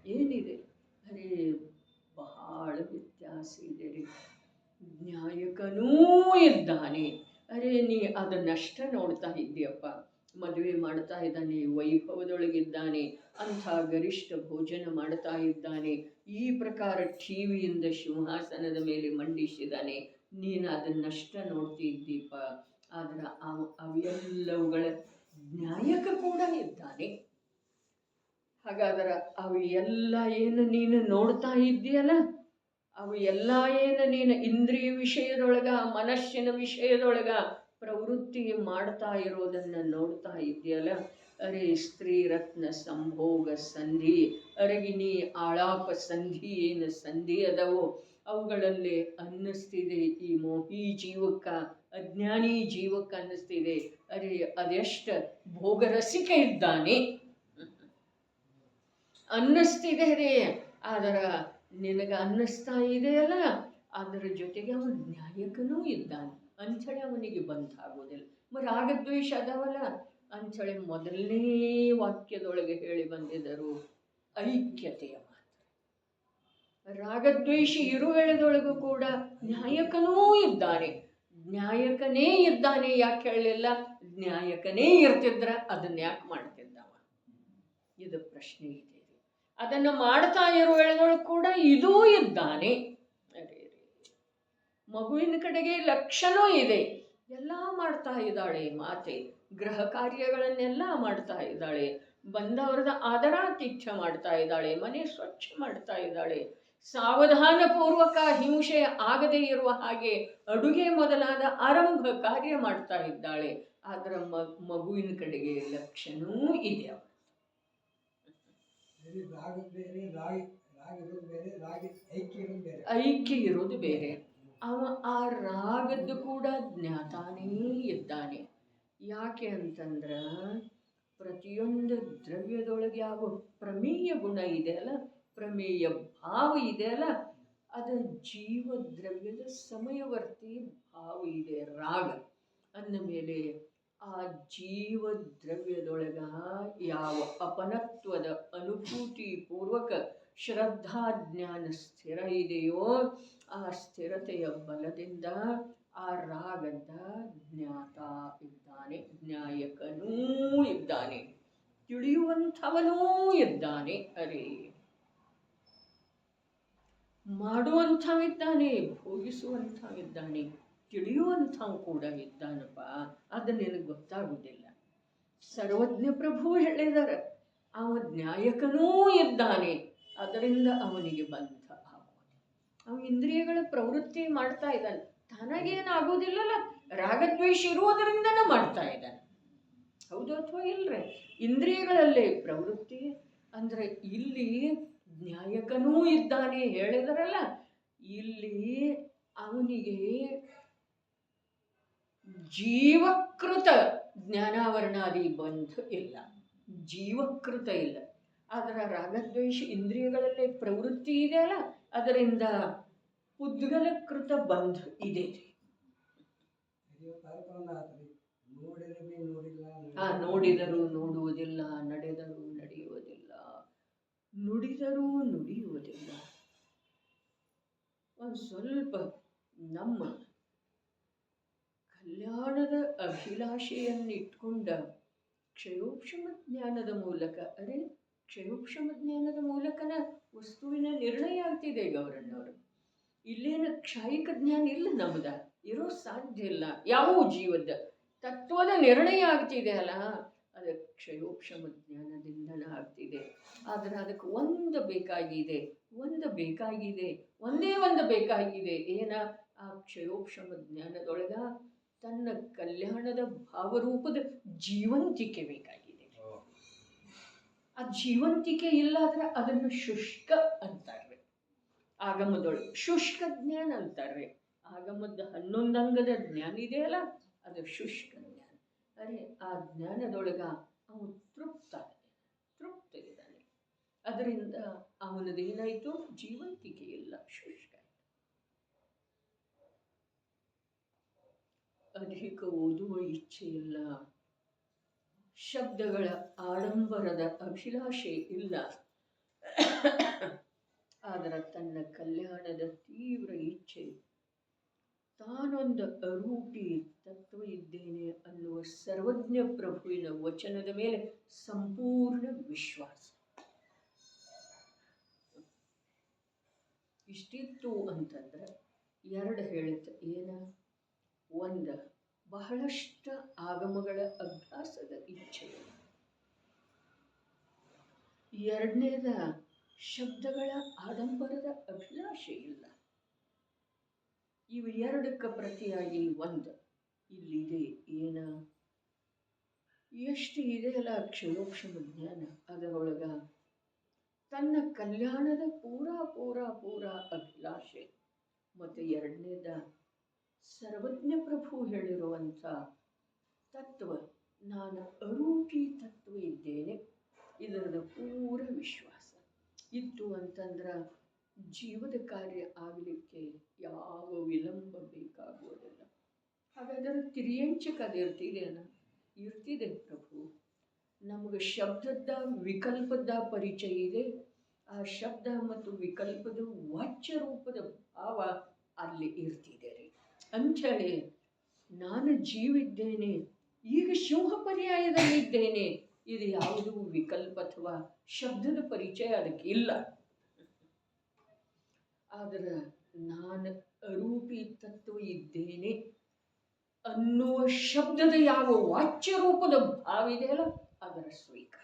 ಏನಿದೆ? ಅರೆ ಬಹಳ ವ್ಯತ್ಯಾಸ ಇದೆ ರೀ. ನ್ಯಾಯಕನೂ ಇದ್ದಾನೆ. ಅರೆ ನೀ ಅದನ್ನಷ್ಟ ನೋಡ್ತಾ ಇದ್ದೀಯಪ್ಪ. ಮದುವೆ ಮಾಡ್ತಾ ಇದ್ದಾನೆ, ವೈಭವದೊಳಗಿದ್ದಾನೆ, ಅಂಥ ಗರಿಷ್ಠ ಭೋಜನ ಮಾಡ್ತಾ ಇದ್ದಾನೆ, ಈ ಪ್ರಕಾರ ಟಿವಿಯಿಂದ ಸಿಂಹಾಸನದ ಮೇಲೆ ಮಂಡಿಸಿದ್ದಾನೆ. ನೀನು ಅದನ್ನಷ್ಟ ನೋಡ್ತಿದ್ದೀಪ. ಆದ್ರೆ ಅವೆಲ್ಲವುಗಳ ನ್ಯಾಯಕ ಕೂಡ ಇದ್ದಾನೆ. ಹಾಗಾದ್ರೆ ಅವು ಎಲ್ಲ ಏನು ನೀನು ನೋಡ್ತಾ ಇದ್ದೀಯಲ್ಲ, ಅವು ಎಲ್ಲ ಏನು ನೀನು ಇಂದ್ರಿಯ ವಿಷಯದೊಳಗ, ಮನಸ್ಸಿನ ವಿಷಯದೊಳಗ ಪ್ರವೃತ್ತಿ ಮಾಡ್ತಾ ಇರೋದನ್ನು ನೋಡ್ತಾ ಇದೆಯಲ್ಲ, ಅರೆ ಸ್ತ್ರೀ ರತ್ನ ಸಂಭೋಗ ಸಂಧಿ, ಅರಗಿನಿ ಆಳಾಪ ಸಂಧಿ, ಏನು ಸಂಧಿ ಅದವೋ ಅವುಗಳಲ್ಲಿ ಅನ್ನಿಸ್ತಿದೆ ಈ ಮೋಹಿ ಜೀವಕ್ಕ, ಅಜ್ಞಾನಿ ಜೀವಕ್ಕೆ ಅನ್ನಿಸ್ತಿದೆ, ಅರೆ ಅದೆಷ್ಟು ಭೋಗರಸಿಕ ಇದ್ದಾನೆ ಅನ್ನಿಸ್ತಿದೆ ರೀ. ಆದರ ನಿನಗೆ ಅನ್ನಿಸ್ತಾ ಇದೆಯಲ್ಲ, ಅದರ ಜೊತೆಗೆ ಅವನು ನ್ಯಾಯಕನೂ ಇದ್ದಾನೆ ಅಂಥೇಳಿ ಅವನಿಗೆ ಬಂಧಾಗೋದಿಲ್ಲ. ರಾಗದ್ವೇಷ ಅದಾವಲ್ಲ ಅಂಥೇಳಿ ಮೊದಲನೇ ವಾಕ್ಯದೊಳಗೆ ಹೇಳಿ ಬಂದಿದ್ದರು ಐಕ್ಯತೆಯ ಮಾತು. ರಾಗದ್ವೇಷ ಇರುವೆಳೆದೊಳಗೂ ಕೂಡ ನ್ಯಾಯಕನೂ ಇದ್ದಾನೆ, ನ್ಯಾಯಕನೇ ಇದ್ದಾನೆ. ಯಾಕೆ ಹೇಳಲಿಲ್ಲ? ನ್ಯಾಯಕನೇ ಇರ್ತಿದ್ರ ಅದನ್ನ ಯಾಕೆ ಮಾಡ್ತಿದ್ದವ? ಇದು ಪ್ರಶ್ನೆ ಇದೆ. ಅದನ್ನು ಮಾಡ್ತಾ ಇರುವೆಳೆದೊಳಗೆ ಕೂಡ ಇದೂ ಇದ್ದಾನೆ. ಮಗುವಿನ ಕಡೆಗೆ ಲಕ್ಷಣವೂ ಇದೆ, ಎಲ್ಲ ಮಾಡ್ತಾ ಇದ್ದಾಳೆ ಮಾತೆ, ಗೃಹ ಕಾರ್ಯಗಳನ್ನೆಲ್ಲ ಮಾಡ್ತಾ ಇದ್ದಾಳೆ, ಬಂದವರದ ಆದರಾತಿಥ್ಯ ಮಾಡ್ತಾ ಇದ್ದಾಳೆ, ಮನೆ ಸ್ವಚ್ಛ ಮಾಡ್ತಾ ಇದ್ದಾಳೆ, ಸಾವಧಾನ ಪೂರ್ವಕ ಹಿಂಸೆ ಆಗದೇ ಇರುವ ಹಾಗೆ ಅಡುಗೆ ಮೊದಲಾದ ಆರಂಭ ಕಾರ್ಯ ಮಾಡ್ತಾ ಇದ್ದಾಳೆ. ಅದರ ಮಗುವಿನ ಕಡೆಗೆ ಲಕ್ಷ್ಯನೂ ಇದೆ. ಐಕ್ಯ ಇರೋದು ಬೇರೆ. ಅವ ಆ ರಾಗದ್ದು ಕೂಡ ಜ್ಞಾತಾನೇ ಇದ್ದಾನೆ. ಯಾಕೆ ಅಂತಂದ್ರ ಪ್ರತಿಯೊಂದು ದ್ರವ್ಯದೊಳಗೆ ಯಾವ ಪ್ರಮೇಯ ಗುಣ ಇದೆ ಅಲ್ಲ, ಪ್ರಮೇಯ ಭಾವ ಇದೆ ಅಲ್ಲ, ಅದು ಜೀವ ದ್ರವ್ಯದ ಸಮಯವರ್ತಿ ಭಾವ ಇದೆ. ರಾಗ ಅಂದ ಮೇಲೆ ಆ ಜೀವ ದ್ರವ್ಯದೊಳಗ ಯಾವ ಅಪನತ್ವದ ಅನುಭೂತಿ ಪೂರ್ವಕ ಶ್ರದ್ಧಾ ಜ್ಞಾನ ಸ್ಥಿರ ಇದೆಯೋ, ಆ ಸ್ಥಿರತೆಯ ಬಲದಿಂದ ಆ ರಾಗದ ಜ್ಞಾತ ಇದ್ದಾನೆ, ಜ್ಞಾಯಕನೂ ಇದ್ದಾನೆ, ತಿಳಿಯುವಂಥವನೂ ಇದ್ದಾನೆ. ಅರೇ, ಮಾಡುವಂಥವಿದ್ದಾನೆ, ಭೋಗಿಸುವಂಥವಿದ್ದಾನೆ, ತಿಳಿಯುವಂಥವು ಕೂಡ ಇದ್ದಾನಪ್ಪ. ಅದು ನಿನಗೆ ಗೊತ್ತಾಗುವುದಿಲ್ಲ. ಸರ್ವಜ್ಞ ಪ್ರಭು ಹೇಳಿದ್ದಾರೆ, ಅವ ಜ್ಞಾಯಕನೂ ಇದ್ದಾನೆ, ಅದರಿಂದ ಅವನಿಗೆ ಬಂಧ ಆಗುವುದು. ಅವ ಇಂದ್ರಿಯಗಳ ಪ್ರವೃತ್ತಿ ಮಾಡ್ತಾ ಇದ್ದಾನೆ, ತನಗೇನಾಗುವುದಿಲ್ಲಲ್ಲ, ರಾಗದ್ವೇಷ ಇರುವುದರಿಂದನೇ ಮಾಡ್ತಾ ಇದ್ದಾನೆ. ಹೌದು ಅಥವಾ ಇಲ್ರಿ? ಇಂದ್ರಿಯಗಳಲ್ಲೇ ಪ್ರವೃತ್ತಿ ಅಂದರೆ ಇಲ್ಲಿ ನ್ಯಾಯಕನೂ ಇದ್ದಾನೆ ಹೇಳಿದರಲ್ಲ, ಇಲ್ಲಿ ಅವನಿಗೆ ಜೀವಕೃತ ಜ್ಞಾನಾವರಣಾದಿ ಬಂಧ ಇಲ್ಲ, ಜೀವಕೃತ ಇಲ್ಲ. ಅದರ ರಾಗದ್ವೇಷ ಇಂದ್ರಿಯಗಳಲ್ಲೇ ಪ್ರವೃತ್ತಿ ಇದೆ ಅಲ್ಲ, ಅದರಿಂದ ಪುದ್ಗಲಕೃತ ಬಂಧ ಇದೆ. ನೋಡಿದರೂ ನೋಡುವುದಿಲ್ಲ, ನಡೆದರೂ ನಡೆಯುವುದಿಲ್ಲ, ನುಡಿದರೂ ನುಡಿಯುವುದಿಲ್ಲ. ಒಂದು ಸ್ವಲ್ಪ ನಮ್ಮ ಕಲ್ಯಾಣದ ಅಭಿಲಾಷೆಯನ್ನಿಟ್ಕೊಂಡ ಕ್ಷಯೋಕ್ಷಮ ಜ್ಞಾನದ ಮೂಲಕ, ಅರೆ ಕ್ಷಯೋಕ್ಷಮ ಜ್ಞಾನದ ಮೂಲಕನ ವಸ್ತುವಿನ ನಿರ್ಣಯ ಆಗ್ತಿದೆ ಗೌರಣ್ಣವರು. ಇಲ್ಲೇನು ಕ್ಷಾಯಿಕ ಜ್ಞಾನ ಇಲ್ಲ, ನಮ್ದ ಇರೋ ಸಾಧ್ಯ ಇಲ್ಲ. ಯಾವ ಜೀವದ ತತ್ವದ ನಿರ್ಣಯ ಆಗ್ತಿದೆ ಅಲ್ಲ, ಅದು ಕ್ಷಯೋಕ್ಷಮ ಜ್ಞಾನದಿಂದನೇ ಆಗ್ತಿದೆ. ಆದರೆ ಅದಕ್ಕೆ ಒಂದು ಬೇಕಾಗಿದೆ, ಒಂದೇ ಒಂದು ಬೇಕಾಗಿದೆ. ಏನ? ಆ ಕ್ಷಯೋಕ್ಷಮ ಜ್ಞಾನದೊಳಗ ತನ್ನ ಕಲ್ಯಾಣದ ಭಾವರೂಪದ ಜೀವಂತಿಕೆ ಬೇಕಾಗಿದೆ. ಆ ಜೀವಂತಿಕೆ ಇಲ್ಲಾದ್ರೆ ಅದನ್ನು ಶುಷ್ಕ ಅಂತಾರೆ ಆಗಮದೊಳಗೆ, ಶುಷ್ಕ ಜ್ಞಾನ ಅಂತಾರೆ. ಆಗಮದ 11 ಅಂಗದ ಜ್ಞಾನ ಇದೆಯಲ್ಲ, ಅದು ಶುಷ್ಕ ಜ್ಞಾನ. ಅರೆ ಆ ಜ್ಞಾನದೊಳಗ ಅವನು ತೃಪ್ತ ಇದ್ದಾನೆ. ಅದರಿಂದ ಅವನದೇನಾಯಿತು? ಜೀವಂತಿಕೆ ಇಲ್ಲ, ಶುಷ್ಕ. ಅಧಿಕ ಓದುವ ಇಚ್ಛೆ ಇಲ್ಲ, ಶಬ್ದಗಳ ಆಡಂಬರದ ಅಭಿಲಾಷೆ ಇಲ್ಲ, ಆದರೆ ತನ್ನ ಕಲ್ಯಾಣದ ತೀವ್ರ ಇಚ್ಛೆ, ತಾನೊಂದು ಅರೂಪಿ ತತ್ವ ಇದ್ದೇನೆ ಅನ್ನುವ ಸರ್ವಜ್ಞ ಪ್ರಭುವಿನ ವಚನದ ಮೇಲೆ ಸಂಪೂರ್ಣ ವಿಶ್ವಾಸ. ಇಷ್ಟಿತ್ತು ಅಂತಂದ್ರೆ ಎರಡು ಹೇಳುತ್ತೆ. ಏನ? ಒಂದು ಬಹಳಷ್ಟು ಆಗಮಗಳ ಅಭ್ಯಾಸದ ಇಚ್ಛೆ, ಎರಡನೇದ ಶಬ್ದಗಳ ಆಡಂಬರದ ಅಭಿಲಾಷೆ ಇಲ್ಲ. ಇವು ಎರಡಕ್ಕೆ ಪ್ರತಿಯಾಗಿ ಒಂದು ಇಲ್ಲಿದೆ. ಏನ? ಎಷ್ಟು ಇದೆಯಲ್ಲ ಕ್ಷಯೋಕ್ಷಮ ಜ್ಞಾನ, ಅದರೊಳಗ ತನ್ನ ಕಲ್ಯಾಣದ ಪೂರ ಅಭಿಲಾಷೆ. ಮತ್ತು ಎರಡನೇದ ಸರ್ವಜ್ಞ ಪ್ರಭು ಹೇಳಿರುವಂಥ ತತ್ವ, ನಾನು ಅರೂಪಿ ತತ್ವ ಇದ್ದೇನೆ, ಇದರದ ಪೂರ ವಿಶ್ವಾಸ ಇತ್ತು ಅಂತಂದ್ರೆ ಜೀವದ ಕಾರ್ಯ ಆಗಲಿಕ್ಕೆ ಯಾವ ವಿಳಂಬ ಬೇಕಾಗುವುದಿಲ್ಲ. ಹಾಗಾದರೆ ತಿರಿಯಂಚಕ್ಕೆ ಅದು ಇರ್ತಿದೆ ಪ್ರಭು. ನಮಗೆ ಶಬ್ದದ ವಿಕಲ್ಪದ ಪರಿಚಯ ಇದೆ. ಆ ಶಬ್ದ ಮತ್ತು ವಿಕಲ್ಪದ ವಾಚ್ಯ ರೂಪದ ಭಾವ ಅಲ್ಲಿ ಇರ್ತಿದೆ ರೀ ಅಂಥೇಳಿ ನಾನು ಜೀವಿದ್ದೇನೆ, ಈಗ ಸಿಂಹ ಪರ್ಯಾಯದಲ್ಲಿದ್ದೇನೆ. ಇದು ಯಾವುದು ವಿಕಲ್ಪ ಅಥವಾ ಶಬ್ದದ ಪರಿಚಯ ಅದಕ್ಕೆ ಇಲ್ಲ. ಆದರೆ ನಾನು ಅರೂಪಿ ತತ್ವ ಇದ್ದೇನೆ ಅನ್ನುವ ಶಬ್ದದ ಯಾವ ವಾಚ್ಯ ರೂಪದ ಭಾವ ಇದೆಯಲ್ಲ ಅದರ ಸ್ವೀಕಾರ.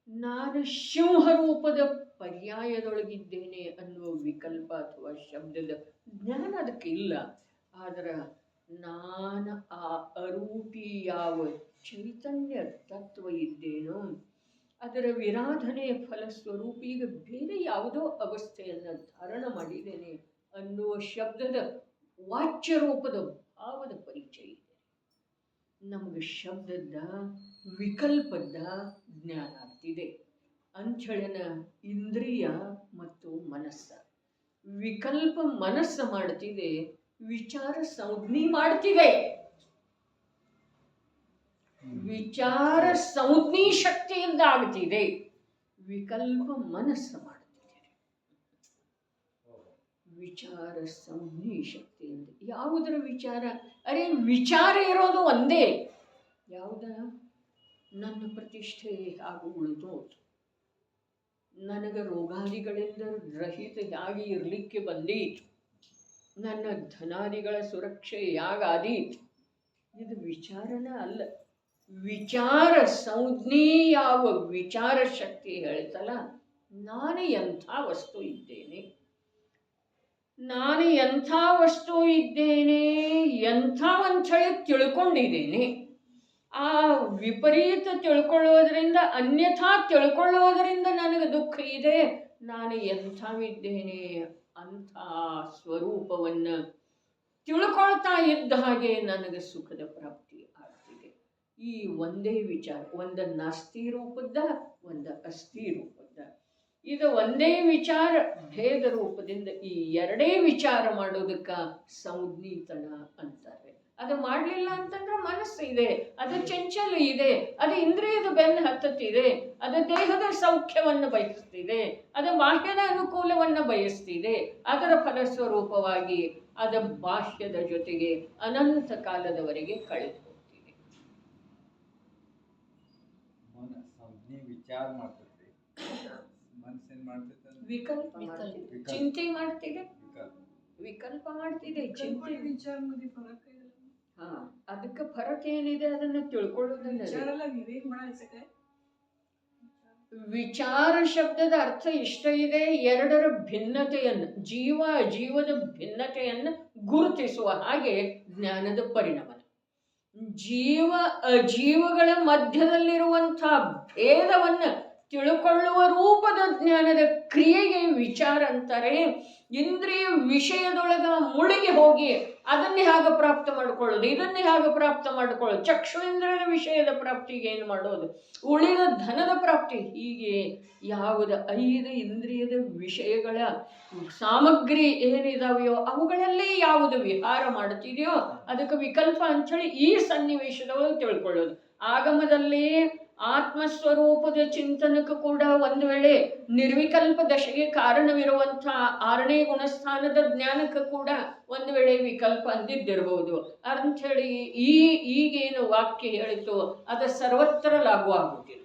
ನಾನು ಸಿಂಹ ರೂಪದ ಪರ್ಯಾಯದೊಳಗಿದ್ದೇನೆ ಅನ್ನುವ ವಿಕಲ್ಪ ಅಥವಾ ಶಬ್ದದ ಜ್ಞಾನ ಅದಕ್ಕೆ ಇಲ್ಲ. ಆದ್ರೆ ನಾನು ಆ ಅರೂಪಿ ಯಾವ ಚೈತನ್ಯ ತತ್ವ ಇದ್ದೇನೋ ಅದರ ವಿರಾಧನೆಯ ಫಲಸ್ವರೂಪ ಈಗ ಬೇರೆ ಯಾವುದೋ ಅವಸ್ಥೆಯನ್ನು ಧಾರಣ ಮಾಡಿದ್ದೇನೆ ಅನ್ನುವ ಶಬ್ದದ ವಾಚ್ಯ ರೂಪದ ಭಾವದ ಪರಿಚಯ ಇದೆ. ನಮಗೆ ಶಬ್ದದ ವಿಕಲ್ಪದ ಜ್ಞಾನ ಆಗ್ತಿದೆ. ಅಂಥೇಳಿನ ಇಂದ್ರಿಯ ಮತ್ತು ಮನಸ್ಸ. ವಿಕಲ್ಪ ಮನಸ್ಸು ಮಾಡ್ತಿದೆ, ವಿಚಾರ ಸಂಜ್ಞೆ ಮಾಡ್ತಿದೆ. ವಿಚಾರ ಸಂಜ್ಞೆ ಶಕ್ತಿಯಿಂದ ಆಗ್ತಿದೆ, ವಿಕಲ್ಪ ಮನಸ್ಸು ಮಾಡ್ತಿದೆ. ವಿಚಾರ ಸಂಜ್ಞೆ ಶಕ್ತಿಯಿಂದ ಯಾವುದರ ವಿಚಾರ? ಅರೆ ವಿಚಾರ ಇರೋದು ಒಂದೇ. ಯಾವುದ? ನನ್ನ ಪ್ರತಿಷ್ಠೆ ಹಾಗೂ ಉಳಿದು, ನನಗೆ ರೋಗಾದಿಗಳಿಂದ ರಹಿತ ಹೇಗೆ ಇರಲಿಕ್ಕೆ ಬಂದೀತು, ನನ್ನ ಧನಾದಿಗಳ ಸುರಕ್ಷೆ ಯಾಗಾದೀತು. ಇದು ವಿಚಾರನ ಅಲ್ಲ. ವಿಚಾರ ಸಂಜ್ಞೆ ಯಾವ ವಿಚಾರ ಶಕ್ತಿ ಹೇಳ್ತಲ್ಲ, ನಾನು ಎಂಥ ವಸ್ತು ಇದ್ದೇನೆ, ನಾನು ಎಂಥ ವಸ್ತು ಇದ್ದೇನೆ, ಎಂಥವಂಥೇಳಿ ತಿಳ್ಕೊಂಡಿದ್ದೇನೆ. ಆ ವಿಪರೀತ ತಿಳ್ಕೊಳ್ಳೋದ್ರಿಂದ, ಅನ್ಯಥಾ ತಿಳ್ಕೊಳ್ಳೋದ್ರಿಂದ ನನಗೆ ದುಃಖ ಇದೆ. ನಾನು ಎಂಥವಿದ್ದೇನೆ ಅಂಥ ಸ್ವರೂಪವನ್ನು ತಿಳ್ಕೊಳ್ತಾ ಇದ್ದ ಹಾಗೆ ನನಗೆ ಸುಖದ ಪ್ರಾಪ್ತಿ ಆಗ್ತಿದೆ. ಈ ಒಂದೇ ವಿಚಾರ, ಒಂದು ನಾಸ್ತಿ ರೂಪದ, ಒಂದು ಅಸ್ಥಿ ರೂಪದ. ಇದು ಒಂದೇ ವಿಚಾರ ಭೇದ ರೂಪದಿಂದ ಈ ಎರಡೇ ವಿಚಾರ ಮಾಡೋದಕ್ಕೆ ಸಂಜ್ಞೀತನ ಅಂತಾರೆ. ಅದು ಮಾಡಲಿಲ್ಲ ಅಂತಂದ್ರೆ ಮನಸ್ಸು ಇದೆ, ಅದು ಚಂಚಲ ಇದೆ, ಅದು ಇಂದ್ರಿಯದ ಬೆನ್ನು ಹತ್ತುತ್ತಿದೆ, ಅದು ದೇಹದ ಸೌಖ್ಯವನ್ನು ಬಯಸ್ತಿದೆ, ಅದು ಬಾಹ್ಯದ ಅನುಕೂಲವನ್ನು ಬಯಸ್ತಿದೆ. ಅದರ ಫಲಸ್ವರೂಪವಾಗಿ ಅದು ಬಾಹ್ಯದ ಜೊತೆಗೆ ಅನಂತ ಕಾಲದವರೆಗೆ ಕಳೆದು ಹೋಗ್ತಿದೆ. ವಿಚಾರ ಮಾಡ್ತೈತಿ, ಮನಸ್ಸೇನ್ ಮಾಡ್ತೈತಿ? ವಿಕಲ್ಪ ಮಾಡ್ತಿದೆ, ಚಿಂತೆ ಮಾಡ್ತಿದೆ, ವಿಕಲ್ಪ ಮಾಡ್ತಿದೆ, ಚಿಂತೆ. ಹಾ, ಅದಕ್ಕೆ ಫರಕ್ ಏನಿದೆ ಅದನ್ನ ತಿಳ್ಕೊಳ್ಳೋದನ್ನ. ವಿಚಾರ ಶಬ್ದದ ಅರ್ಥ ಇಷ್ಟ ಇದೆ, ಎರಡರ ಭಿನ್ನತೆಯನ್ನು, ಜೀವದ ಭಿನ್ನತೆಯನ್ನು ಗುರುತಿಸುವ ಹಾಗೆ ಜ್ಞಾನದ ಪರಿಣಾಮ. ಜೀವ ಅಜೀವಗಳ ಮಧ್ಯದಲ್ಲಿರುವಂಥ ಭೇದವನ್ನು ತಿಳ್ಕೊಳ್ಳುವ ರೂಪದ ಜ್ಞಾನದ ಕ್ರಿಯೆಗೆ ವಿಚಾರ ಅಂತಾರೆ. ಇಂದ್ರಿಯ ವಿಷಯದೊಳಗ ಮುಳುಗಿ ಹೋಗಿ ಅದನ್ನೇ ಹಾಗೆ ಪ್ರಾಪ್ತ ಮಾಡ್ಕೊಳ್ಳೋದು, ಇದನ್ನೇ ಹಾಗೆ ಪ್ರಾಪ್ತ ಮಾಡ್ಕೊಳ್ಳೋದು, ಚಕ್ಷುರೇಂದ್ರಿಯದ ವಿಷಯದ ಪ್ರಾಪ್ತಿಗೆ ಏನು ಮಾಡೋದು, ಉಳಿದ ಧನದ ಪ್ರಾಪ್ತಿ, ಹೀಗೆ ಯಾವುದ 5 ಇಂದ್ರಿಯದ ವಿಷಯಗಳ ಸಾಮಗ್ರಿ ಏನಿದಾವೆಯೋ ಅವುಗಳಲ್ಲೇ ಯಾವುದು ವಿಹಾರ ಮಾಡ್ತಿದೆಯೋ ಅದಕ್ಕೆ ವಿಕಲ್ಪ ಅಂಥೇಳಿ ಈ ಸನ್ನಿವೇಶದೊಳಗೆ ತಿಳ್ಕೊಳ್ಳೋದು. ಆಗಮದಲ್ಲಿ ಆತ್ಮಸ್ವರೂಪದ ಚಿಂತನಕ್ಕೂ ಕೂಡ ಒಂದು ವೇಳೆ ನಿರ್ವಿಕಲ್ಪ ದಶೆಗೆ ಕಾರಣವಿರುವಂಥ 6ನೇ ಗುಣಸ್ಥಾನದ ಜ್ಞಾನಕ್ಕೂ ಕೂಡ ಒಂದು ವೇಳೆ ವಿಕಲ್ಪ ಅಂದಿದ್ದಿರಬಹುದು. ಅಂಥೇಳಿ ಈಗೇನು ವಾಕ್ಯ ಹೇಳಿತು ಅದು ಸರ್ವತ್ರ ಲಾಗೂ ಆಗುತ್ತಿಲ್ಲ.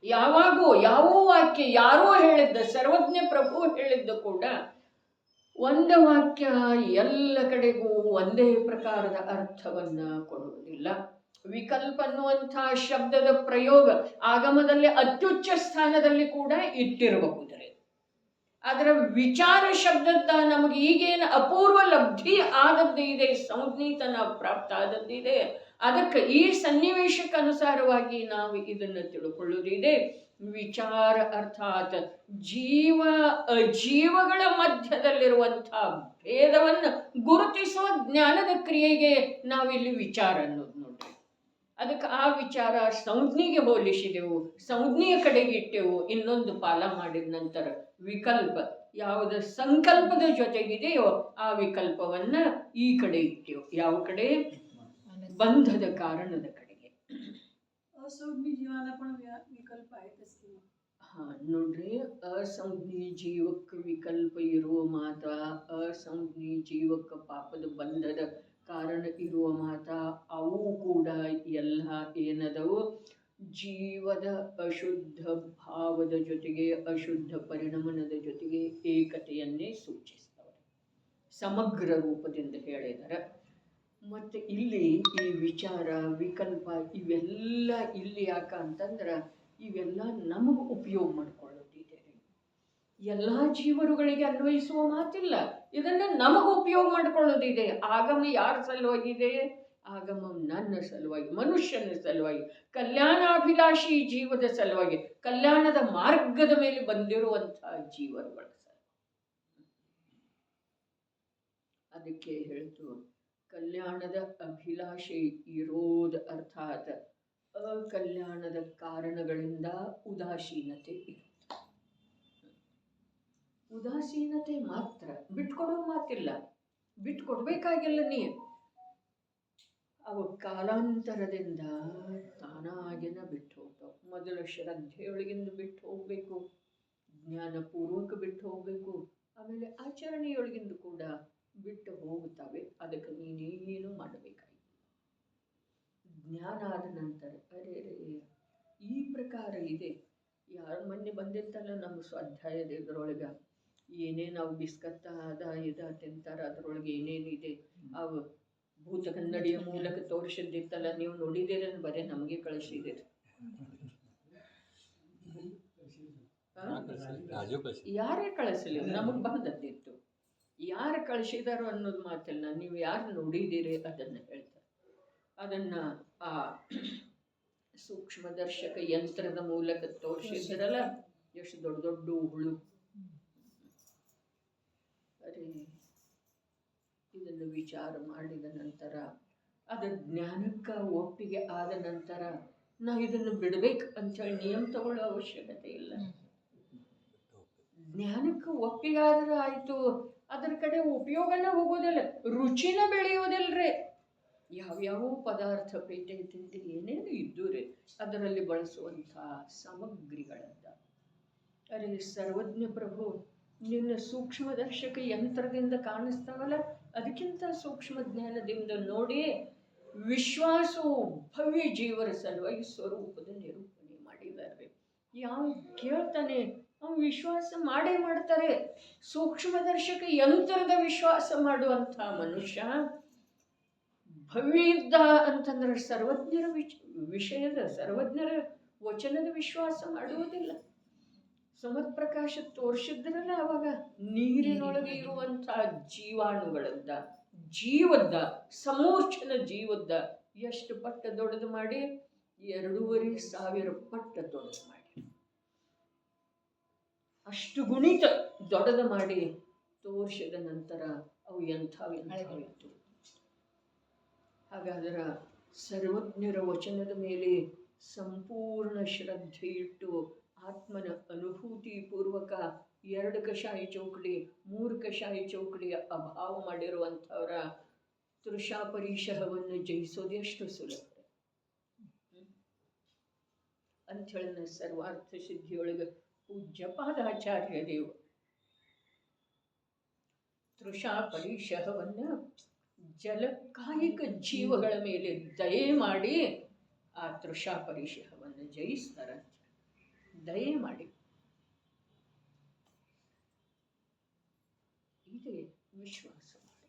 ಯಾವಾಗೂ ಯಾವ ವಾಕ್ಯ ಯಾರೋ ಹೇಳಿದ್ದ, ಸರ್ವಜ್ಞ ಪ್ರಭು ಹೇಳಿದ್ದು ಕೂಡ ಒಂದು ವಾಕ್ಯ ಎಲ್ಲ ಕಡೆಗೂ ಒಂದೇ ಪ್ರಕಾರದ ಅರ್ಥವನ್ನ ಕೊಡುವುದಿಲ್ಲ. ವಿಕಲ್ಪ ಅನ್ನುವಂಥ ಶಬ್ದದ ಪ್ರಯೋಗ ಆಗಮದಲ್ಲಿ ಅತ್ಯುಚ್ಚ ಸ್ಥಾನದಲ್ಲಿ ಕೂಡ ಇಟ್ಟಿರಬಹುದರೆ, ಅದರ ವಿಚಾರ ಶಬ್ದದ ನಮಗೆ ಈಗೇನು ಅಪೂರ್ವ ಲಬ್ಧಿ ಆದದ್ದು ಇದೆ, ಸಂಜ್ಞೀತನ ಪ್ರಾಪ್ತ ಆದದ್ದಿದೆ, ಅದಕ್ಕೆ ಈ ಸನ್ನಿವೇಶಕ್ಕೆ ಅನುಸಾರವಾಗಿ ನಾವು ಇದನ್ನು ತಿಳ್ಕೊಳ್ಳುವುದಿದೆ. ವಿಚಾರ ಅರ್ಥಾತ್ ಜೀವ ಅಜೀವಗಳ ಮಧ್ಯದಲ್ಲಿರುವಂಥ ಭೇದವನ್ನು ಗುರುತಿಸುವ ಜ್ಞಾನದ ಕ್ರಿಯೆಗೆ ನಾವಿಲ್ಲಿ ವಿಚಾರ ಅನ್ನೋದು ನೋಡ್ರಿ. ಅದಕ್ಕೆ ಆ ವಿಚಾರ ಸಂಜ್ಞೆಗೆ ಹೋಲಿಸಿದೆವು, ಸಂಜ್ಞೆಯ ಕಡೆಗೆ ಇಟ್ಟೆವು. ಇನ್ನೊಂದು ಪಾಲ ಮಾಡಿದ ನಂತರ ವಿಕಲ್ಪ ಯಾವುದ ಸಂಕಲ್ಪದ ಜೊತೆಗಿದೆಯೋ ಆ ವಿಕಲ್ಪವನ್ನ ಈ ಕಡೆ ಇಟ್ಟೆವು. ಯಾವ ಕಡೆ? ಬಂಧದ ಕಾರಣದ ಕಡೆಗೆ. ಹಾ ನೋಡ್ರಿ, ಅಸಂಜ್ಞಿ ಜೀವಕ್ಕೆ ವಿಕಲ್ಪ ಇರುವ ಮಾತ, ಅಸಂಜ್ಞಿ ಜೀವಕ್ಕೆ ಪಾಪದ ಬಂಧದ ಕಾರಣ ಇರುವ ಮಾತ, ಅವು ಕೂಡ ಎಲ್ಲ ಏನದವು ಜೀವದ ಅಶುದ್ಧ ಭಾವದ ಜೊತೆಗೆ ಅಶುದ್ಧ ಪರಿಣಮನದ ಜೊತೆಗೆ ಏಕತೆಯನ್ನೇ ಸೂಚಿಸ್ತವೆ. ಸಮಗ್ರ ರೂಪದಿಂದ ಹೇಳಿದ್ದಾರೆ. ಮತ್ತು ಇಲ್ಲಿ ಈ ವಿಚಾರ ವಿಕಲ್ಪ ಇವೆಲ್ಲ ಇಲ್ಲಿ ಯಾಕ ಅಂತಂದ್ರೆ ಇವೆಲ್ಲ ನಮಗೆ ಉಪಯೋಗ ಮಾಡ್ಕೊಳ್ಳೋದಿದೆ. ಎಲ್ಲ ಜೀವರುಗಳಿಗೆ ಅನ್ವಯಿಸುವ ಮಾತಿಲ್ಲ, ಇದನ್ನು ನಮಗೆ ಉಪಯೋಗ ಮಾಡ್ಕೊಳ್ಳೋದಿದೆ. ಆಗಮ ಯಾರ ಸಲುವಾಗಿದೆ? ಆಗಮ ನನ್ನ ಸಲುವಾಗಿ, ಮನುಷ್ಯನ ಸಲುವಾಗಿ, ಕಲ್ಯಾಣಾಭಿಲಾಷಿ ಜೀವದ ಸಲುವಾಗಿ, ಕಲ್ಯಾಣದ ಮಾರ್ಗದ ಮೇಲೆ ಬಂದಿರುವಂತಹ ಜೀವರುಗಳ ಸಲುವಾಗಿ. ಅದಕ್ಕೆ ಹೇಳ್ತು ಕಲ್ಯಾಣದ ಅಭಿಲಾಷೆ ಇರೋದು ಅರ್ಥಾತ್ ಅಕಲ್ಯಾಣದ ಕಾರಣಗಳಿಂದ ಉದಾಸೀನತೆ ಇರುತ್ತೆ. ಉದಾಸೀನತೆ ಮಾತ್ರ, ಬಿಟ್ಕೊಡೋ ಮಾತಿಲ್ಲ, ಬಿಟ್ಕೊಡ್ಬೇಕಾಗಿಲ್ಲ. ನೀ ಅವು ಕಾಲಾಂತರದಿಂದ ತಾನಾಗಿನ ಬಿಟ್ಟು ಹೋಗ್ತಾವೆ. ಮೊದಲು ಶ್ರದ್ಧೆಯೊಳಗಿಂದ ಬಿಟ್ಟು ಹೋಗ್ಬೇಕು, ಜ್ಞಾನಪೂರ್ವಕ ಬಿಟ್ಟು ಹೋಗ್ಬೇಕು, ಆಮೇಲೆ ಆಚರಣೆಯೊಳಗಿಂದ ಕೂಡ ಬಿಟ್ಟು ಹೋಗುತ್ತವೆ. ಅದಕ್ಕೆ ನೀನೇನು ಮಾಡಬೇಕಾಗಿಲ್ಲ. ಜ್ಞಾನ ಆದ ನಂತರ ಅರೆ ಈ ಪ್ರಕಾರ ಇದೆ. ಯಾರು ಮೊನ್ನೆ ಬಂದಿತ್ತಲ್ಲ ನಮ್ಮ ಸ್ವಾಧ್ಯಾಯದ ಇದರೊಳಗೆ ಏನೇನು ಅವು ಬಿಸ್ಕತ್ತ ಅದ ಇದ ತಿಂತಾರ, ಅದರೊಳಗೆ ಏನೇನಿದೆ ಅವು ಭೂತ ಕನ್ನಡಿಯ ಮೂಲಕ ತೋರಿಸಿದ್ದಿತ್ತಲ್ಲ, ನೀವು ನೋಡಿದ್ದೀರೇನು? ಬರೀ ನಮಗೆ ಕಳಿಸಿದ್ದೀರಿ. ಯಾರೇ ಕಳಿಸಲಿ, ನಮಗೆ ಬಂದದ್ದಿತ್ತು. ಯಾರು ಕಳಿಸಿದಾರೋ ಅನ್ನೋದು ಮಾತಿಲ್ಲ, ನೀವು ಯಾರು ನೋಡಿದ್ದೀರಿ ಅದನ್ನು ಹೇಳ್ತಾರೆ. ಅದನ್ನು ಆ ಸೂಕ್ಷ್ಮದರ್ಶಕ ಯಂತ್ರದ ಮೂಲಕ ತೋರಿಸಿದ್ರಲ್ಲ, ಎಷ್ಟು ದೊಡ್ಡ ದೊಡ್ಡ ಹುಳು. ಅರೆ ಇದನ್ನು ವಿಚಾರ ಮಾಡಿದ ನಂತರ, ಅದರ ಜ್ಞಾನಕ್ಕೆ ಒಪ್ಪಿಗೆ ಆದ ನಂತರ ನಾವು ಇದನ್ನು ಬಿಡಬೇಕು ಅಂಥೇಳಿ ನಿಯಮ ತಗೊಳ್ಳೋ ಅವಶ್ಯಕತೆ ಇಲ್ಲ. ಜ್ಞಾನಕ್ಕೆ ಒಪ್ಪಿಗೆ ಆದ್ರೆ ಆಯಿತು, ಅದರ ಕಡೆ ಉಪಯೋಗನ ಹೋಗೋದಿಲ್ಲ, ರುಚಿನ ಬೆಳೆಯೋದಿಲ್ಲರಿ. ಯಾವ್ಯಾವ ಪದಾರ್ಥ ಪೇಟೆ ತಿಂಡಿ ಏನೇನು ಇದ್ದು ರೀ ಅದರಲ್ಲಿ ಬಳಸುವಂಥ ಸಾಮಗ್ರಿಗಳಂತ. ಅರೆ ಸರ್ವಜ್ಞ ಪ್ರಭು, ನಿನ್ನ ಸೂಕ್ಷ್ಮದರ್ಶಕ ಯಂತ್ರದಿಂದ ಕಾಣಿಸ್ತಾವಲ್ಲ, ಅದಕ್ಕಿಂತ ಸೂಕ್ಷ್ಮ ಜ್ಞಾನದಿಂದ ನೋಡಿ ವಿಶ್ವಾಸವು ಭವ್ಯ ಜೀವರ ಸಲುವಾಗಿ ಸ್ವರೂಪದ ನಿರೂಪಣೆ ಮಾಡಿದ್ದಾರೆ. ಯಾವ ಕೇಳ್ತಾನೆ ಅವ್ನು ವಿಶ್ವಾಸ ಮಾಡೇ ಮಾಡ್ತಾರೆ. ಸೂಕ್ಷ್ಮದರ್ಶಕ ಯಂತ್ರದ ವಿಶ್ವಾಸ ಮಾಡುವಂಥ ಮನುಷ್ಯ ಭವ್ಯ ಇದ್ದ ಅಂತಂದ್ರೆ ಸರ್ವಜ್ಞರ ವಿಷಯದ ಸರ್ವಜ್ಞರ ವಚನದ ವಿಶ್ವಾಸ ಮಾಡುವುದಿಲ್ಲ. ಸಮಪ್ರಕಾಶ ತೋರಿಸಿದ್ರಲ್ಲ ಅವಾಗ ನೀರಿನೊಳಗೆ ಇರುವಂತಹ ಜೀವಾಣುಗಳದ್ದ, ಜೀವದ್ದ, ಸಮೂರ್ಛನ ಜೀವದ್ದ ಎಷ್ಟು ಪಟ್ಟ ದೊಡ್ಡದು ಮಾಡಿ? 2,500 ಪಟ್ಟ ದೊಡ್ಡದು ಮಾಡಿ, ಅಷ್ಟು ಗುಣಿತ ದೊಡ್ಡದು ಮಾಡಿ ತೋರಿಸಿದ ನಂತರ ಅವು ಎಂಥವಿತ್ತು. ಹಾಗಾದ್ರೆ ಸರ್ವಜ್ಞರ ವಚನದ ಮೇಲೆ ಸಂಪೂರ್ಣ ಶ್ರದ್ಧೆ ಇಟ್ಟು ಆತ್ಮನ ಅನುಭೂತಿ ಪೂರ್ವಕ 2 ಕಷಾಯ ಚೌಕಡಿ 3 ಕಷಾಯ ಚೌಕಡಿಯ ಅಭಾವ ಮಾಡಿರುವಂಥವರ ತೃಷಾಪರಿಶಹವನ್ನು ಜಯಿಸೋದು ಎಷ್ಟು ಸುಲಭ ಅಂಥೇಳಿ ಸರ್ವಾರ್ಥ ಸಿದ್ಧಿಯೊಳಗೆ ಪೂಜ್ಯಪಾದಾಚಾರ್ಯ ದೇವ ತೃಷಾಪರಿಶಹವನ್ನು ಜಲಕಾಯಿಕ ಜೀವಗಳ ಮೇಲೆ ದಯೆ ಮಾಡಿ ಆ ತೃಷಾಪರಿಶಹವನ್ನು ಜಯಿಸ್ತಾರೆ. ದಯೆ ಮಾಡಿ ಇದೆ ವಿಶ್ವಾಸ ಮಾಡಿ.